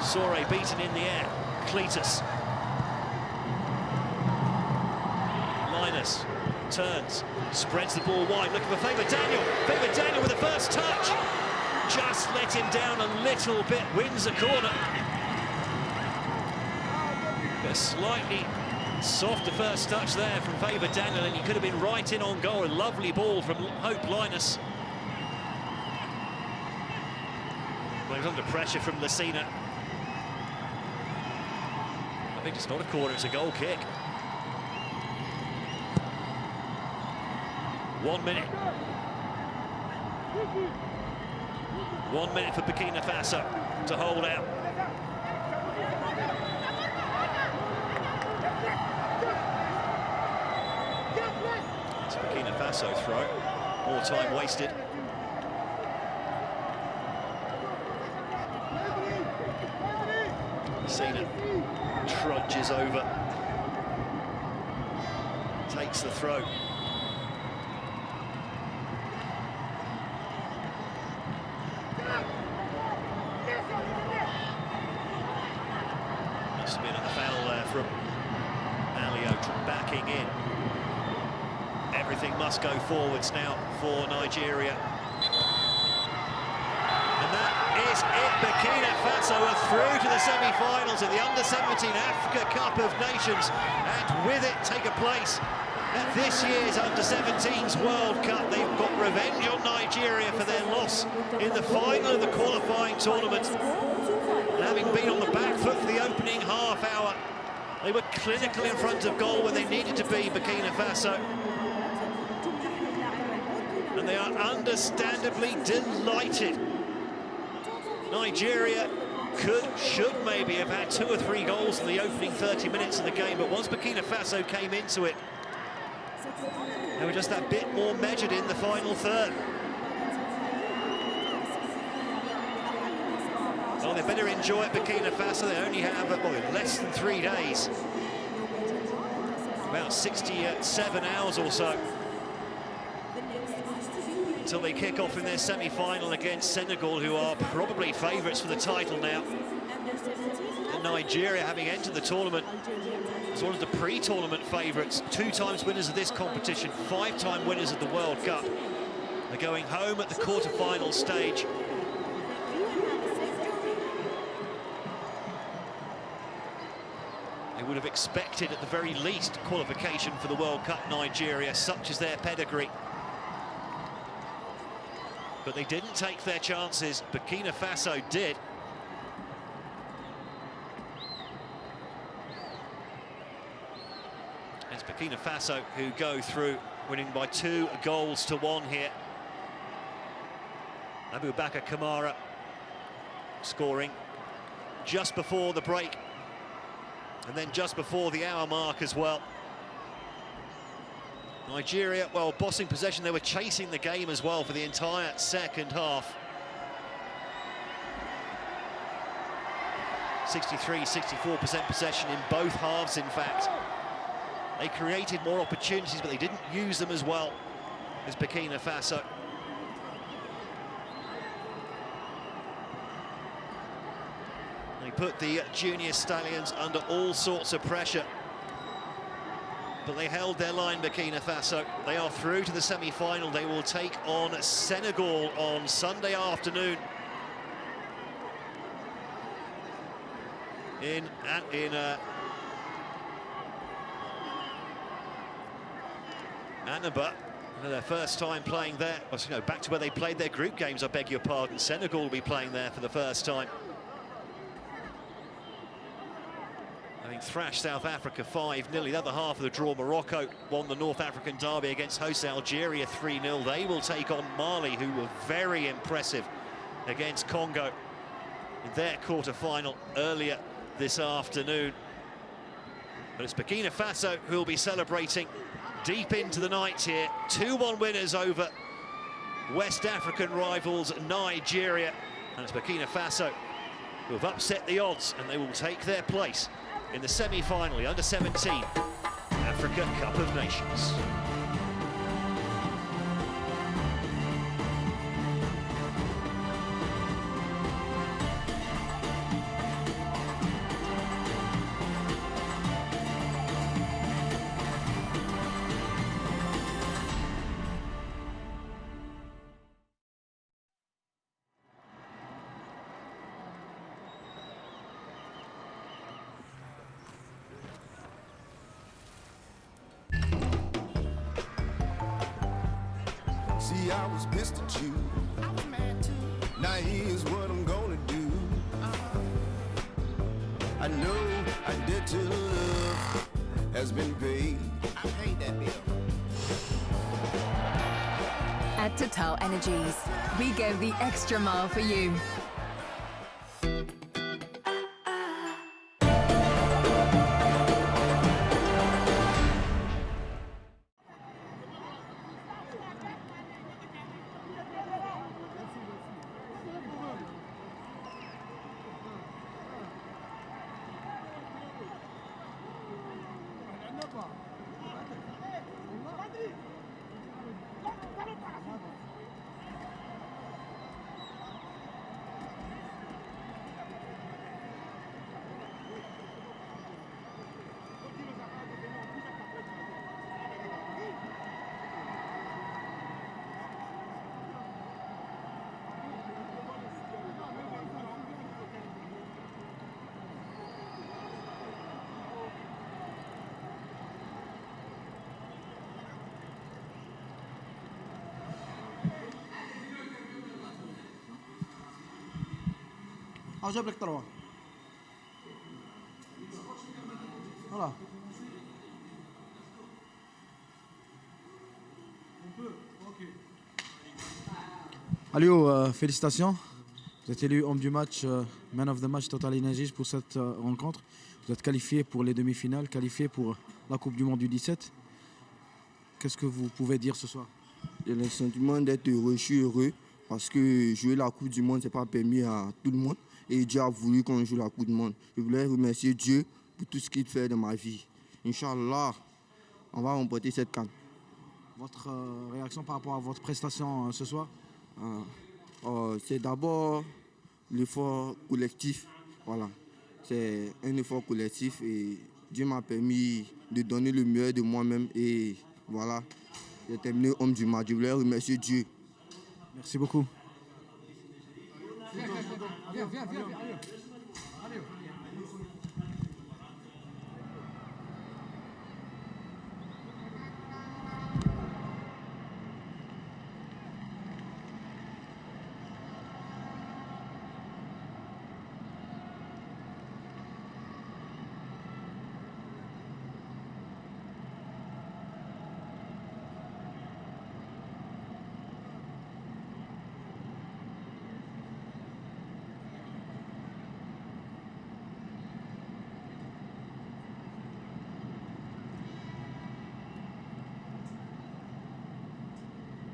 Sore beaten in the air. Cletus. Linus turns, spreads the ball wide, looking for Faber Daniel. Faber Daniel with the first touch. Just let him down a little bit, wins the corner. A slightly softer first touch there from Faber Daniel, and he could have been right in on goal. A lovely ball from Hope Linus. Well, he was under pressure from Lacina. I think it's not a corner, it's a goal kick. 1 minute. 1 minute for Burkina Faso to hold out. Faso throw. More time wasted. Cena trudges over. Takes the throw. Must have been a foul there from Alio, backing in. Everything must go forwards now for Nigeria. And that is it. Burkina Faso are through to the semi-finals of the Under-17 Africa Cup of Nations, and with it take a place at this year's Under-17s World Cup. They've got revenge on Nigeria for their loss in the final of the qualifying tournament. And having been on the back foot for the opening half hour, they were clinical in front of goal when they needed to be, Burkina Faso. And they are understandably delighted. Nigeria should maybe have had 2 or 3 goals in the opening 30 minutes of the game, but once Burkina Faso came into it, they were just that bit more measured in the final third. Well, they better enjoy it, Burkina Faso. They only have less than 3 days, about 67 hours or so, until they kick off in their semi-final against Senegal, who are probably favourites for the title now. And Nigeria, having entered the tournament as one of the pre-tournament favourites, 2 times winners of this competition, 5-time winners of the World Cup, are going home at the quarter-final stage. They would have expected, at the very least, qualification for the World Cup, Nigeria, such as their pedigree. But they didn't take their chances. Burkina Faso did. It's Burkina Faso who go through, winning by 2 goals to 1 here. Abubakar Kamara scoring just before the break, and then just before the hour mark as well. Nigeria, well, bossing possession. They were chasing the game as well for the entire second half. 63-64% possession in both halves, in fact. They created more opportunities, but they didn't use them as well as Burkina Faso. They put the junior stallions under all sorts of pressure, but they held their line, Burkina Faso. They are through to the semi-final. They will take on Senegal on Sunday afternoon in Annaba. Their first time playing there. Back to where they played their group games, I beg your pardon. Senegal will be playing there for the first time. Having thrashed South Africa 5-0, the other half of the draw, Morocco won the North African derby against host Algeria 3-0. They will take on Mali, who were very impressive against Congo in their quarter-final earlier this afternoon. But it's Burkina Faso who will be celebrating deep into the night here. 2-1 winners over West African rivals Nigeria. And it's Burkina Faso who have upset the odds, and they will take their place in the semi-final, the Under-17 Africa Cup of Nations. See, I was pissed at you. I was mad too. Now here's what I'm gonna do. I know I did till love has been paid. I paid that bill. At TotalEnergies, we go the extra mile for you. جاب لك 3. Voilà. Aliou, félicitations. Vous êtes élu homme du match, man of the match TotalEnergies pour cette rencontre. Vous êtes qualifié pour les demi-finales, qualifié pour la Coupe du Monde du 17. Qu'est-ce que vous pouvez dire ce soir? J'ai le sentiment d'être heureux, je suis heureux parce que jouer la Coupe du Monde, ce n'est pas permis à tout le monde. Et Dieu a voulu qu'on joue la Coupe du Monde. Je voulais remercier Dieu pour tout ce qu'il fait dans ma vie. Inch'Allah, on va remporter cette CAN. Votre réaction par rapport à votre prestation ce soir? C'est d'abord l'effort collectif. Voilà. C'est un effort collectif et Dieu m'a permis de donner le meilleur de moi-même et voilà, j'ai terminé homme du match. Je voulais remercier Dieu. Merci beaucoup. Viens.